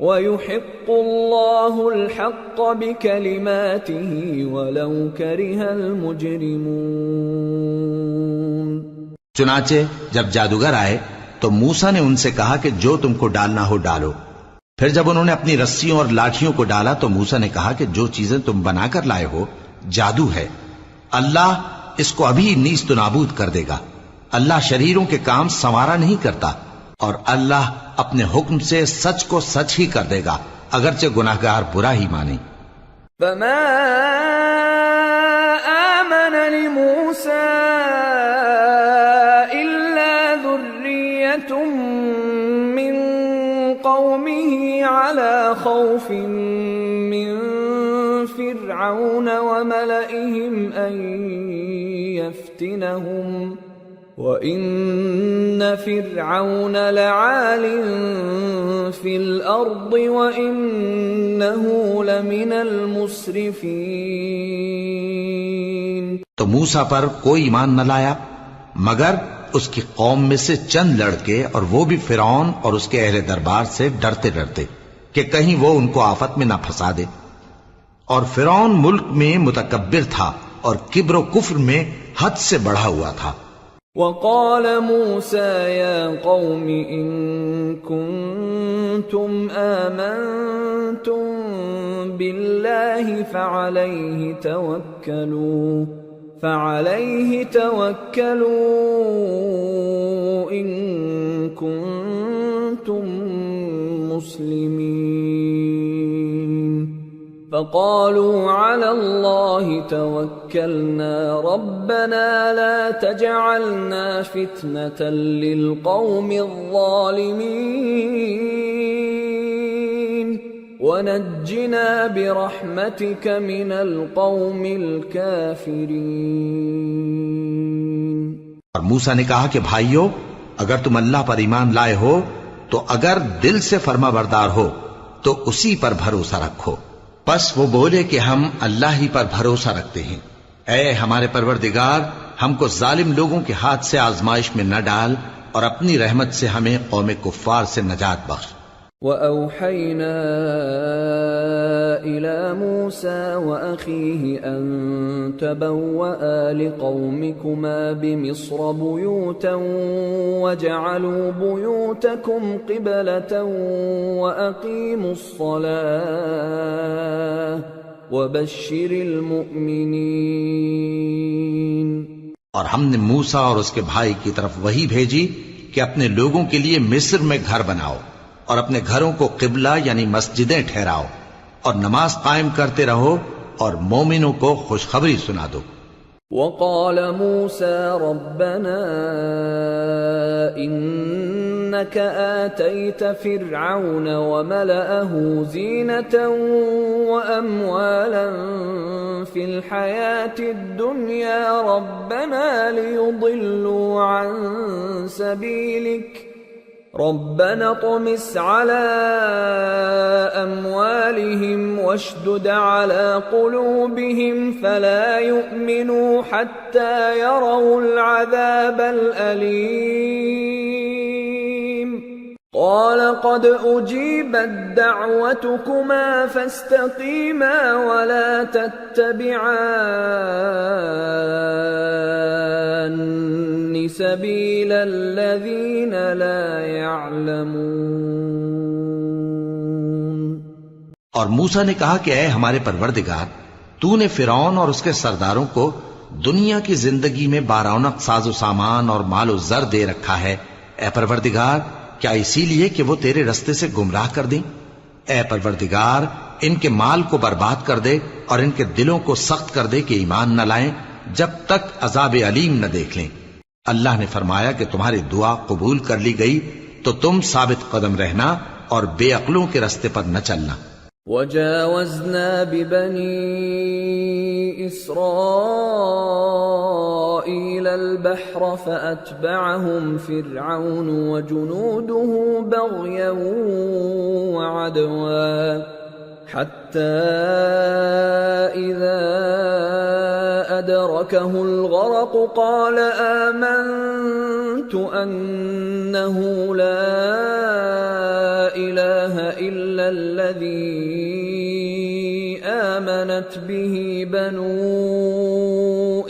وَيُحِقُّ اللَّهُ الْحَقَّ بِكَلِمَاتِهِ وَلَوْ كَرِهَ الْمُجْرِمُونَ۔ چنانچہ جب جادوگر آئے تو موسیٰ نے ان سے کہا کہ جو تم کو ڈالنا ہو ڈالو۔ پھر جب انہوں نے اپنی رسیوں اور لاٹھیوں کو ڈالا تو موسیٰ نے کہا کہ جو چیزیں تم بنا کر لائے ہو جادو ہے، اللہ اس کو ابھی نیست و نابود کر دے گا۔ اللہ شریروں کے کام سنوارا نہیں کرتا، اور اللہ اپنے حکم سے سچ کو سچ ہی کر دے گا، اگرچہ گناہگار برا ہی مانے۔ فما آمن لموسى إلا ذرية من قومه على خوف من فرعون وملئهم أن يفتنهم وَإِنَّ فِرْعَوْنَ لَعَالٍ فِي الْأَرْضِ وَإِنَّهُ لَمِنَ الْمُسْرِفِينَ۔ تو موسیٰ پر کوئی ایمان نہ لایا مگر اس کی قوم میں سے چند لڑکے، اور وہ بھی فرعون اور اس کے اہل دربار سے ڈرتے ڈرتے کہ کہیں وہ ان کو آفت میں نہ پھنسا دے۔ اور فرعون ملک میں متکبر تھا اور کبر و کفر میں حد سے بڑھا ہوا تھا۔ وقال موسى يا قوم إن كنتم آمنتم بالله فعليه توكلوا إن كنتم مسلمين۔ فقالوا على الله توكلنا ربنا لا تجعلنا فتنة للقوم الظالمين ونجنا برحمتك من القوم الكافرين۔ اور موسیٰ نے کہا کہ بھائیو، اگر تم اللہ پر ایمان لائے ہو تو اگر دل سے فرما بردار ہو تو اسی پر بھروسہ رکھو۔ بس وہ بولے کہ ہم اللہ ہی پر بھروسہ رکھتے ہیں۔ اے ہمارے پروردگار، ہم کو ظالم لوگوں کے ہاتھ سے آزمائش میں نہ ڈال، اور اپنی رحمت سے ہمیں قوم کفار سے نجات بخش۔ وَأَوْحَيْنَا إِلَى مُوسَى وَأَخِيهِ أَن تَبَوَّآ لِقَوْمِكُمَا بِمِصْرَ بُيُوتًا وَاجْعَلُوا بُيُوتَكُمْ قِبْلَةً وَأَقِيمُوا الصَّلَاةَ وَبَشِّرِ الْمُؤْمِنِينَ۔ اور ہم نے موسیٰ اور اس کے بھائی کی طرف وحی بھیجی کہ اپنے لوگوں کے لیے مصر میں گھر بناؤ، اور اپنے گھروں کو قبلہ یعنی مسجدیں ٹھہراؤ، اور نماز قائم کرتے رہو، اور مومنوں کو خوشخبری سنا دو۔ وقال موسى ربنا إنك آتيت فرعون وملأه زينة وأموالا في الحياة الدنيا ربنا ليضلوا عن سبيلك ربنا اطمس على أموالهم واشدد على قلوبهم فلا يؤمنوا حتى يروا العذاب الأليم قال قد أجيبت دعوتكما فاستقيما ولا تتبعان سبيل الذين لا يعلمون۔ اور موسیٰ نے کہا کہ اے ہمارے پروردگار، تو نے فرعون اور اس کے سرداروں کو دنیا کی زندگی میں بارونق ساز و سامان اور مال و زر دے رکھا ہے۔ اے پروردگار، کیا اسی لیے کہ وہ تیرے رستے سے گمراہ کر دیں؟ اے پروردگار، ان کے مال کو برباد کر دے اور ان کے دلوں کو سخت کر دے کہ ایمان نہ لائیں جب تک عذاب علیم نہ دیکھ لیں۔ اللہ نے فرمایا کہ تمہاری دعا قبول کر لی گئی، تو تم ثابت قدم رہنا اور بے عقلوں کے رستے پر نہ چلنا۔ وَجَاوَزْنَا بِبَنِي إِسْرَائِيلَ الْبَحْرَ فَأَتْبَعَهُمْ فِرْعَوْنُ وَجُنُودُهُ بَغْيًا وَعَدْوًا حَتَّى إِذَا أَدْرَكَهُ الْغَرَقُ قَالَ آمَنْتُ أَنَّهُ لَا إِلَهَ إِلَّا الذي آمنت به بنو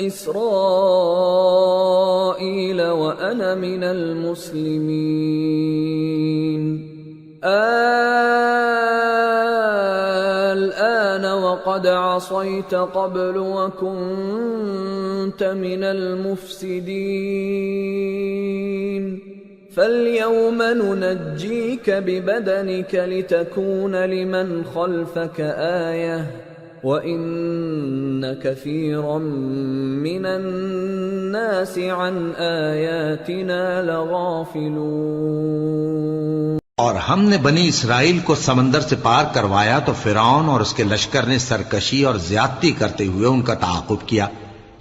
إسرائيل وأنا من المسلمين الآن وقد عصيت قبل وكنت من المفسدين فاليوم ننجيك ببدنك لتكون لمن خلفك آية وَإِنَّ كَثِيرًا مِّنَ النَّاسِ عَنْ آيَاتِنَا لَغَافِلُونَ۔ اور ہم نے بنی اسرائیل کو سمندر سے پار کروایا تو فرعون اور اس کے لشکر نے سرکشی اور زیادتی کرتے ہوئے ان کا تعاقب کیا،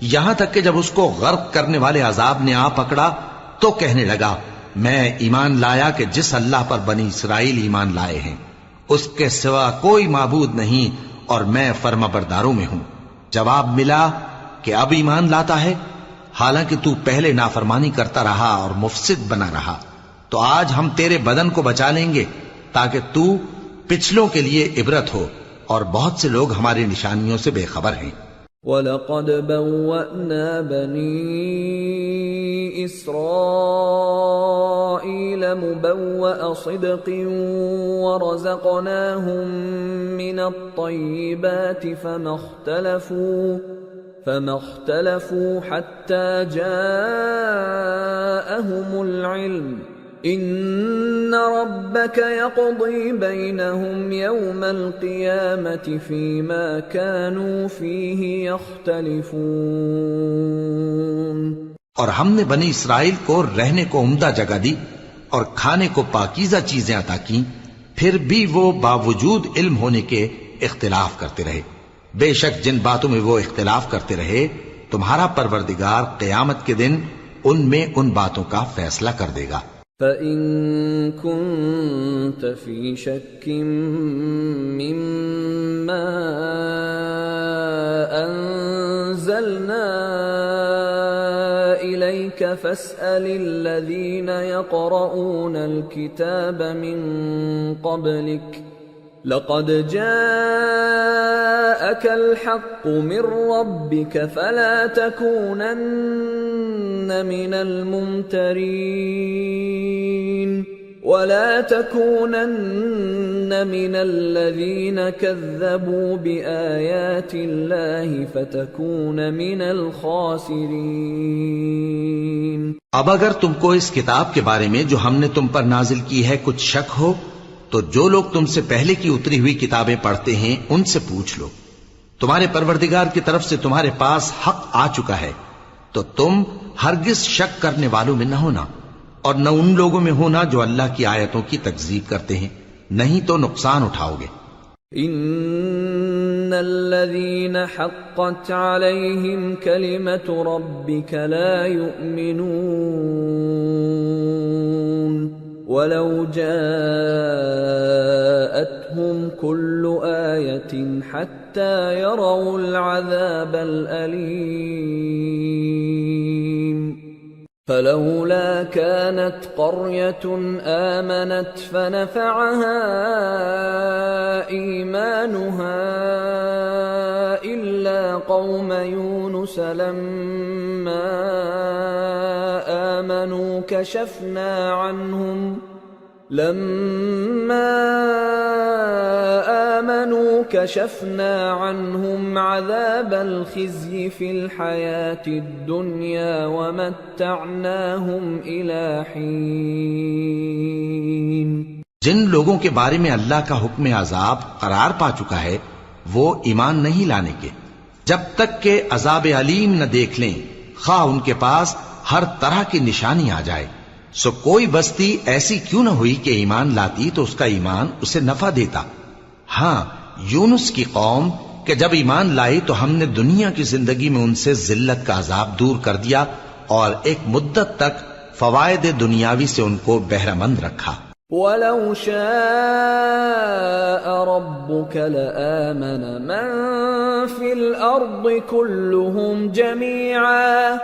یہاں تک کہ جب اس کو غرق کرنے والے عذاب نے آ پکڑا تو کہنے لگا میں ایمان لایا کہ جس اللہ پر بنی اسرائیل ایمان لائے ہیں اس کے سوا کوئی معبود نہیں اور میں فرما برداروں میں ہوں۔ جواب ملا کہ اب ایمان لاتا ہے حالانکہ تو پہلے نافرمانی کرتا رہا اور مفسد بنا رہا، تو آج ہم تیرے بدن کو بچا لیں گے تاکہ تو پچھلوں کے لیے عبرت ہو، اور بہت سے لوگ ہماری نشانیوں سے بے خبر ہیں۔ وَلَقَدْ بَوَّأْنَا بَنِي إِسْرَائِيلَ مُبَوَّأَ صِدْقٍ وَرَزَقْنَاهُم مِّنَ الطَّيِّبَاتِ فَمَا اخْتَلَفُوا حَتَّى جَاءَهُمُ الْعِلْمُ إِنَّ رَبَّكَ يَقْضِي بَيْنَهُمْ يَوْمَ الْقِيَامَةِ فِيمَا كَانُوا فِيهِ يَخْتَلِفُونَ۔ اور ہم نے بنی اسرائیل کو رہنے کو عمدہ جگہ دی اور کھانے کو پاکیزہ چیزیں عطا کیں، پھر بھی وہ باوجود علم ہونے کے اختلاف کرتے رہے۔ بے شک جن باتوں میں وہ اختلاف کرتے رہے تمہارا پروردگار قیامت کے دن ان میں ان باتوں کا فیصلہ کر دے گا۔ فَإِن كُنتَ فِي شَكٍّ مِّمَّا أَنزَلْنَا إِلَيْكَ فَاسْأَلِ الَّذِينَ يَقْرَؤُونَ الْكِتَابَ مِن قَبْلِكَ لَقَدْ جَاءَكَ الْحَقُّ مِن رَّبِّكَ فَلَا تَكُونَنَّ مِنَ الْمُمْتَرِينَ وَلَا تَكُونَنَّ مِنَ الَّذِينَ كَذَّبُوا بِآيَاتِ اللَّهِ فَتَكُونَ مِنَ الْخَاسِرِينَ۔ اب اگر تم کو اس کتاب کے بارے میں جو ہم نے تم پر نازل کی ہے کچھ شک ہو تو جو لوگ تم سے پہلے کی اتری ہوئی کتابیں پڑھتے ہیں ان سے پوچھ لو، تمہارے پروردگار کی طرف سے تمہارے پاس حق آ چکا ہے تو تم ہرگز شک کرنے والوں میں نہ ہونا، اور نہ ان لوگوں میں ہونا جو اللہ کی آیتوں کی تکذیب کرتے ہیں، نہیں تو نقصان اٹھاؤ گے۔ ان الذين حقت عليهم كلمة ربك لا يؤمنون ولو جاءتهم كل آية حتى يروا العذاب الأليم فلولا كانت قرية آمنت فنفعها إيمانها إلا قوم يونس لما آمنوا كشفنا عنهم عذاب الخزي في الحياة الدنيا ومتعناهم إلى حين۔ جن لوگوں کے بارے میں اللہ کا حکم عذاب قرار پا چکا ہے وہ ایمان نہیں لانے کے جب تک کہ عذاب علیم نہ دیکھ لیں، خواہ ان کے پاس ہر طرح کی نشانی آ جائے۔ سو کوئی بستی ایسی کیوں نہ ہوئی کہ ایمان لاتی تو اس کا ایمان اسے نفع دیتا۔ ہاں یونس کی قوم کہ جب ایمان لائی تو ہم نے دنیا کی زندگی میں ان سے ذلت کا عذاب دور کر دیا اور ایک مدت تک فوائد دنیاوی سے ان کو بہرہ مند رکھا۔ وَلَوْ شَاءَ رَبُّكَ لَآمَنَ مَن فِي الْأَرْضِ كُلُّهُمْ جَمِيعًا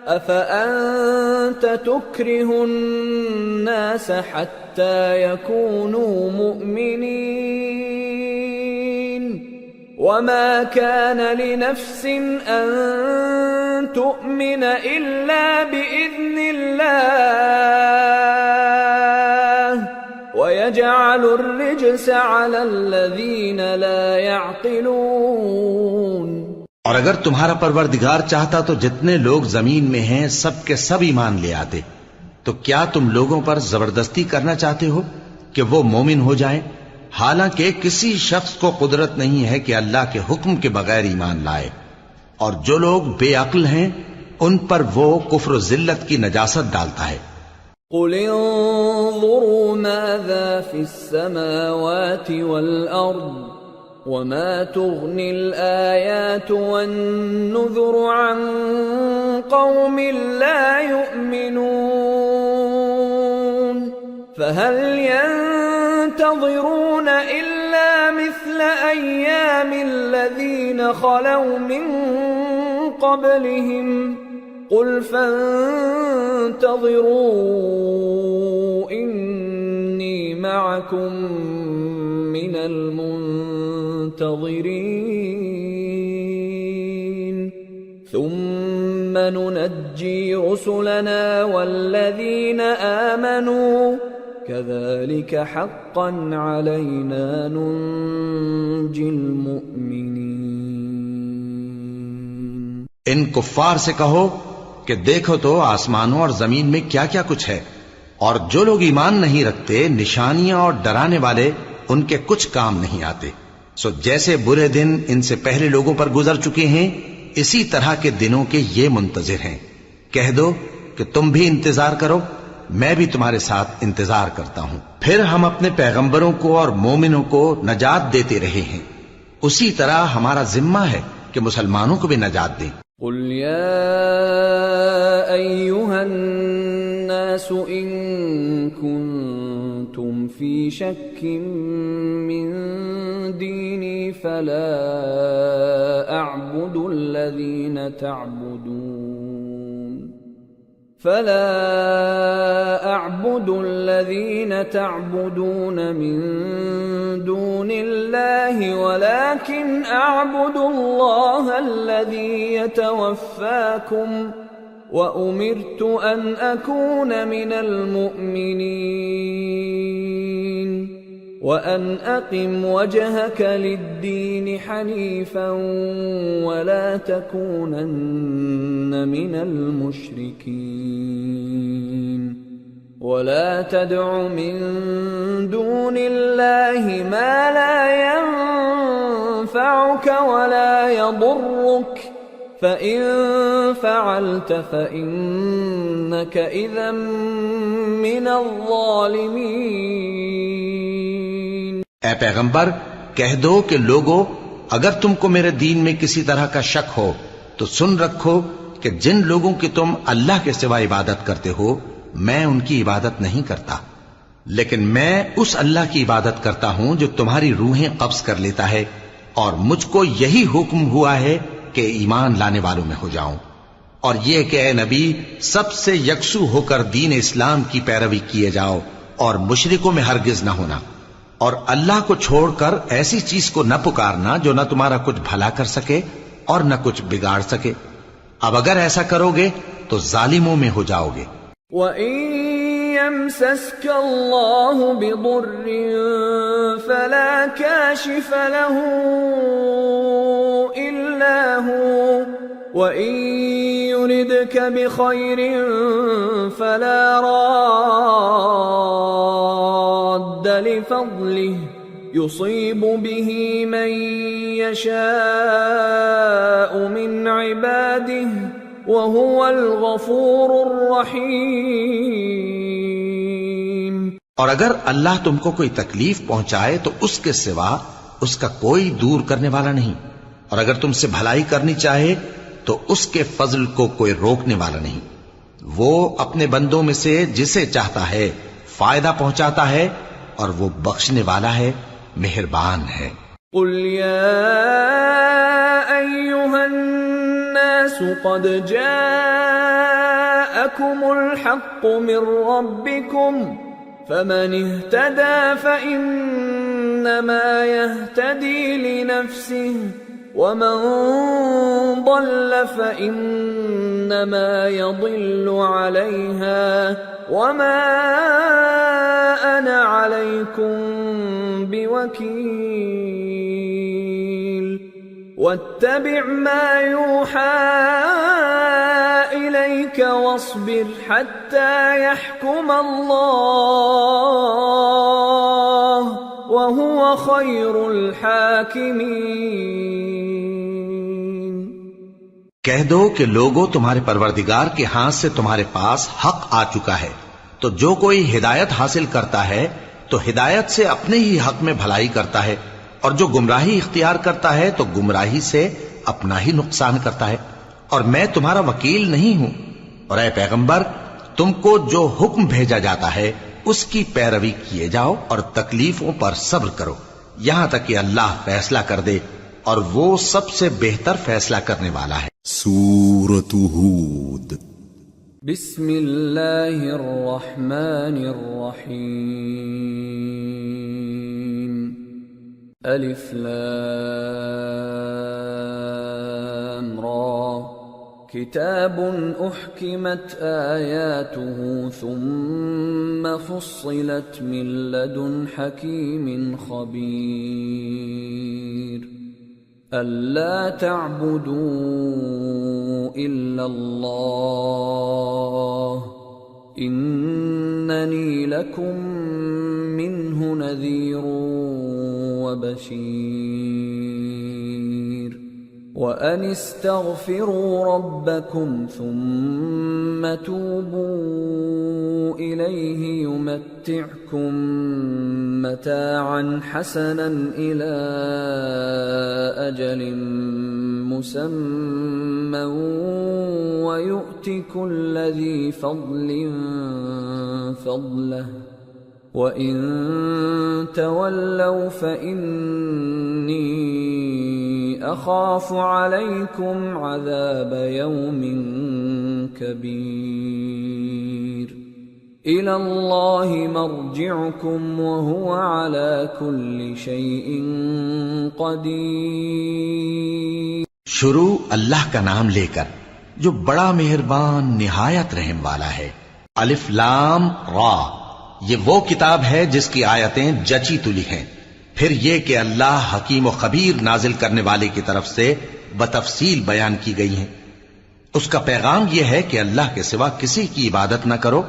أفأنت تكره الناس حتى يكونوا مؤمنين وما كان لنفس أن تؤمن إلا بإذن الله ويجعل الرجس على الذين لا يعقلون. اور اگر تمہارا پروردگار چاہتا تو جتنے لوگ زمین میں ہیں سب کے سب ایمان لے آتے. تو کیا تم لوگوں پر زبردستی کرنا چاہتے ہو کہ وہ مومن ہو جائیں؟ حالانکہ کسی شخص کو قدرت نہیں ہے کہ اللہ کے حکم کے بغیر ایمان لائے. اور جو لوگ بے عقل ہیں ان پر وہ کفر و ذلت کی نجاست ڈالتا ہے. قل انظروا ماذا في السماوات والأرض وما تغني الآيات والنذر عن قوم لا يؤمنون فهل ينتظرون إلا مثل أيام الذين خلوا من قبلهم قل فانتظروا إني معكم من المنتظرين ثم ننجي رسلنا والذين آمنوا كذلك حقا علينا ننجي المؤمنين. ان کفار سے کہو کہ دیکھو تو آسمانوں اور زمین میں کیا کیا کچھ ہے، اور جو لوگ ایمان نہیں رکھتے نشانیاں اور ڈرانے والے ان کے کچھ کام نہیں آتے. سو جیسے برے دن ان سے پہلے لوگوں پر گزر چکے ہیں اسی طرح کے دنوں کے یہ منتظر ہیں. کہہ دو کہ تم بھی انتظار کرو، میں بھی تمہارے ساتھ انتظار کرتا ہوں. پھر ہم اپنے پیغمبروں کو اور مومنوں کو نجات دیتے رہے ہیں، اسی طرح ہمارا ذمہ ہے کہ مسلمانوں کو بھی نجات دیں. قل يا أيها الناس إن كنتم في شك من ديني فلا أعبد الذين تعبدون من دون الله ولكن أعبد الله الذي يتوفاكم وأمرت أن أكون من المؤمنين وأن أقم وجهك للدين حنيفا ولا تكونن من المشركين ولا تدع من دون الله ما لا ينفعك ولا يضرك فإن فعلت فإنك إذا من الظالمين. اے پیغمبر کہہ دو کہ لوگو اگر تم کو میرے دین میں کسی طرح کا شک ہو تو سن رکھو کہ جن لوگوں کی تم اللہ کے سوا عبادت کرتے ہو میں ان کی عبادت نہیں کرتا، لیکن میں اس اللہ کی عبادت کرتا ہوں جو تمہاری روحیں قبض کر لیتا ہے، اور مجھ کو یہی حکم ہوا ہے کہ ایمان لانے والوں میں ہو جاؤں. اور یہ کہ اے نبی سب سے یکسو ہو کر دین اسلام کی پیروی کیے جاؤ اور مشرکوں میں ہرگز نہ ہونا، اور اللہ کو چھوڑ کر ایسی چیز کو نہ پکارنا جو نہ تمہارا کچھ بھلا کر سکے اور نہ کچھ بگاڑ سکے. اب اگر ایسا کرو گے تو ظالموں میں ہو جاؤ گے. وَإِن يَمْسَسْكَ اللَّهُ بِضُرٍّ فَلَا كَاشِفَ لَهُ إِلَّا هُوَ وَإِن يُرِدْكَ بِخَيْرٍ فَلَا رَادَّ لِفَضْلِهِ يُصِيبُ بِهِ مَن يَشَاءُ مِنْ عِبَادِهِ وَهُوَ الْغَفُورُ الرَّحِيمُ. اور اگر اللہ تم کو کوئی تکلیف پہنچائے تو اس کے سوا اس کا کوئی دور کرنے والا نہیں، اور اگر تم سے بھلائی کرنی چاہے تو اس کے فضل کو کوئی روکنے والا نہیں. وہ اپنے بندوں میں سے جسے چاہتا ہے فائدہ پہنچاتا ہے اور وہ بخشنے والا ہے، مہربان ہے. قل يا أيها الناس قد جاءكم جاءكم الحق من ربكم فمن اهتدى فإنما يهتدي لنفسه ومن ضل فإنما يضل عليها وما أنا عليكم بوكيل واتبع ما يوحى إليك واصبر حتى يحكم الله وهو خير الحاكمين۔ کہہ دو کہ لوگو تمہارے پروردگار کے ہاتھ سے تمہارے پاس حق آ چکا ہے، تو جو کوئی ہدایت حاصل کرتا ہے تو ہدایت سے اپنے ہی حق میں بھلائی کرتا ہے، اور جو گمراہی اختیار کرتا ہے تو گمراہی سے اپنا ہی نقصان کرتا ہے، اور میں تمہارا وکیل نہیں ہوں۔ اور اے پیغمبر، تم کو جو حکم بھیجا جاتا ہے اس کی پیروی کیے جاؤ اور تکلیفوں پر صبر کرو یہاں تک کہ اللہ فیصلہ کر دے، اور وہ سب سے بہتر فیصلہ کرنے والا ہے۔ سورة ہود۔ بسم اللہ الرحمن الرحیم۔ الف لام را کتاب احکمت آیاته ثم فصلت من لدن حکیم خبیر أَلَّا تَعْبُدُوا إِلَّا اللَّهَ إِنَّنِي لَكُمْ مِنْهُ نَذِيرٌ وَبَشِيرٌ وَأَنِ اسْتَغْفِرُوا رَبَّكُمْ ثُمَّ تُوبُوا إِلَيْهِ يُمَتِّعْكُمْ مَتَاعًا حَسَنًا إِلَى أَجَلٍ مُّسَمًّى وَيُؤْتِ كُلَّ ذِي فَضْلٍ فَضْلَهُ وَإِن تَوَلَّوْا فَإِنِّي أَخَافُ عَلَيْكُمْ عَذَابَ يَوْمٍ كَبِيرٍ إِلَى اللَّهِ مَرْجِعُكُمْ وَهُوَ عَلَى كُلِّ شَيْءٍ قَدِيرٌ۔ شروع اللہ کا نام لے کر جو بڑا مہربان نہایت رحم والا ہے۔ الف لام را، یہ وہ کتاب ہے جس کی آیتیں جچی تلی ہیں۔ پھر یہ کہ اللہ حکیم و خبیر نازل کرنے والے کی طرف سے بتفصیل بیان کی گئی ہیں۔ اس کا پیغام یہ ہے کہ اللہ کے سوا کسی کی عبادت نہ کرو،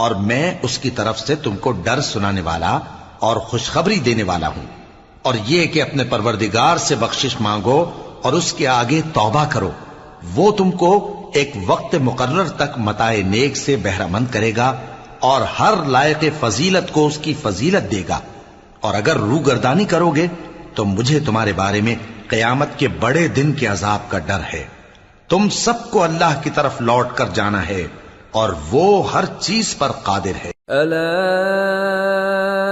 اور میں اس کی طرف سے تم کو ڈر سنانے والا اور خوشخبری دینے والا ہوں، اور یہ کہ اپنے پروردگار سے بخشش مانگو اور اس کے آگے توبہ کرو، وہ تم کو ایک وقت مقرر تک متاع نیک سے بہرہ مند کرے گا، اور ہر لائق فضیلت کو اس کی فضیلت دے گا۔ اور اگر روگردانی کرو گے تو مجھے تمہارے بارے میں قیامت کے بڑے دن کے عذاب کا ڈر ہے۔ تم سب کو اللہ کی طرف لوٹ کر جانا ہے، اور وہ ہر چیز پر قادر ہے۔ الا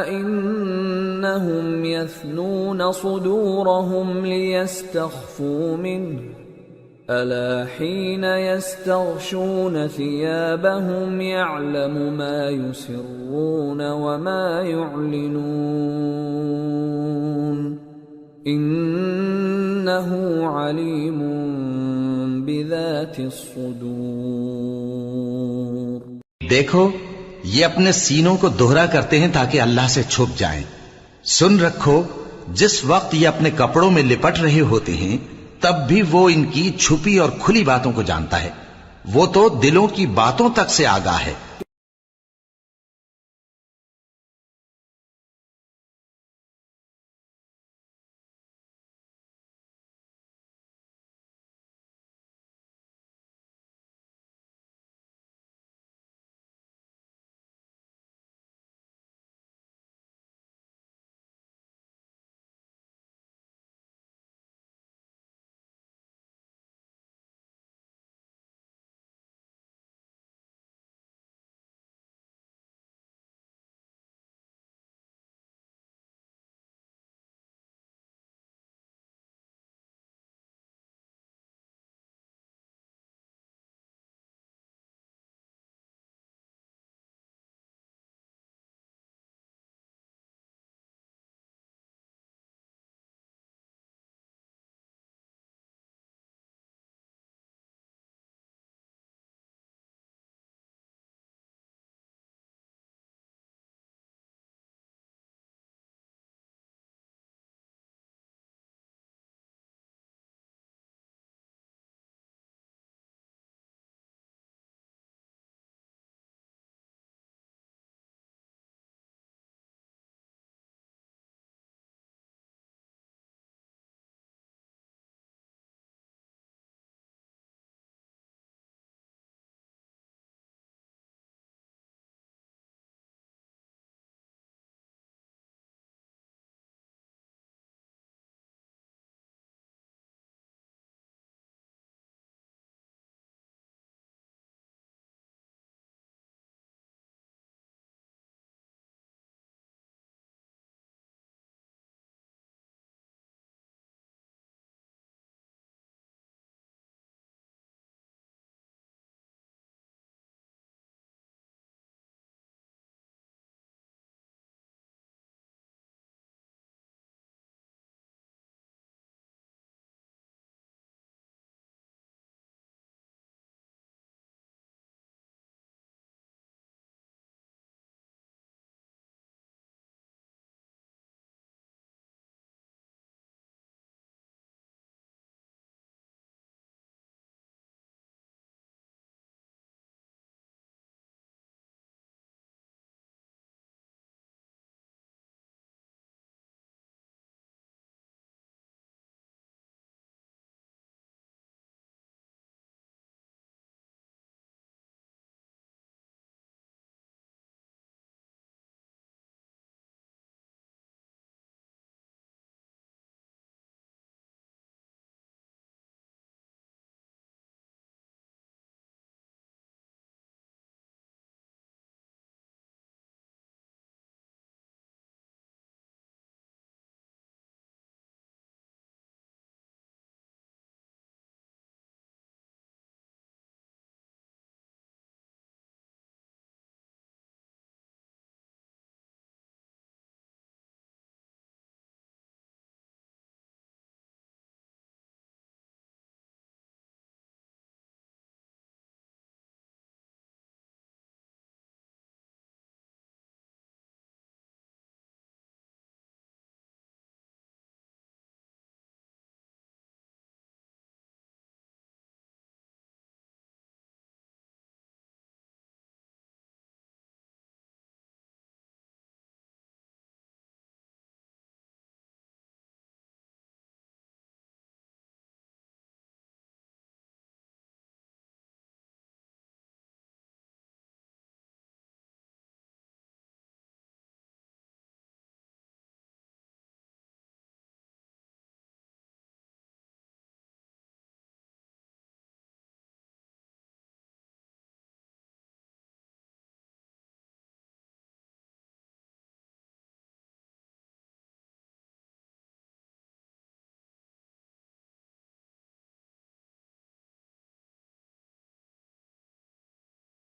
انہم یثنون صدورہم لیستخفوا منہ الا حین یستغشون ثیابہم یعلم ما یسرون وما یعلنون انہ علیم بذات الصدور۔ دیکھو، یہ اپنے سینوں کو دوہرا کرتے ہیں تاکہ اللہ سے چھپ جائیں۔ سن رکھو، جس وقت یہ اپنے کپڑوں میں لپٹ رہے ہوتے ہیں تب بھی وہ ان کی چھپی اور کھلی باتوں کو جانتا ہے، وہ تو دلوں کی باتوں تک سے آگاہ ہے۔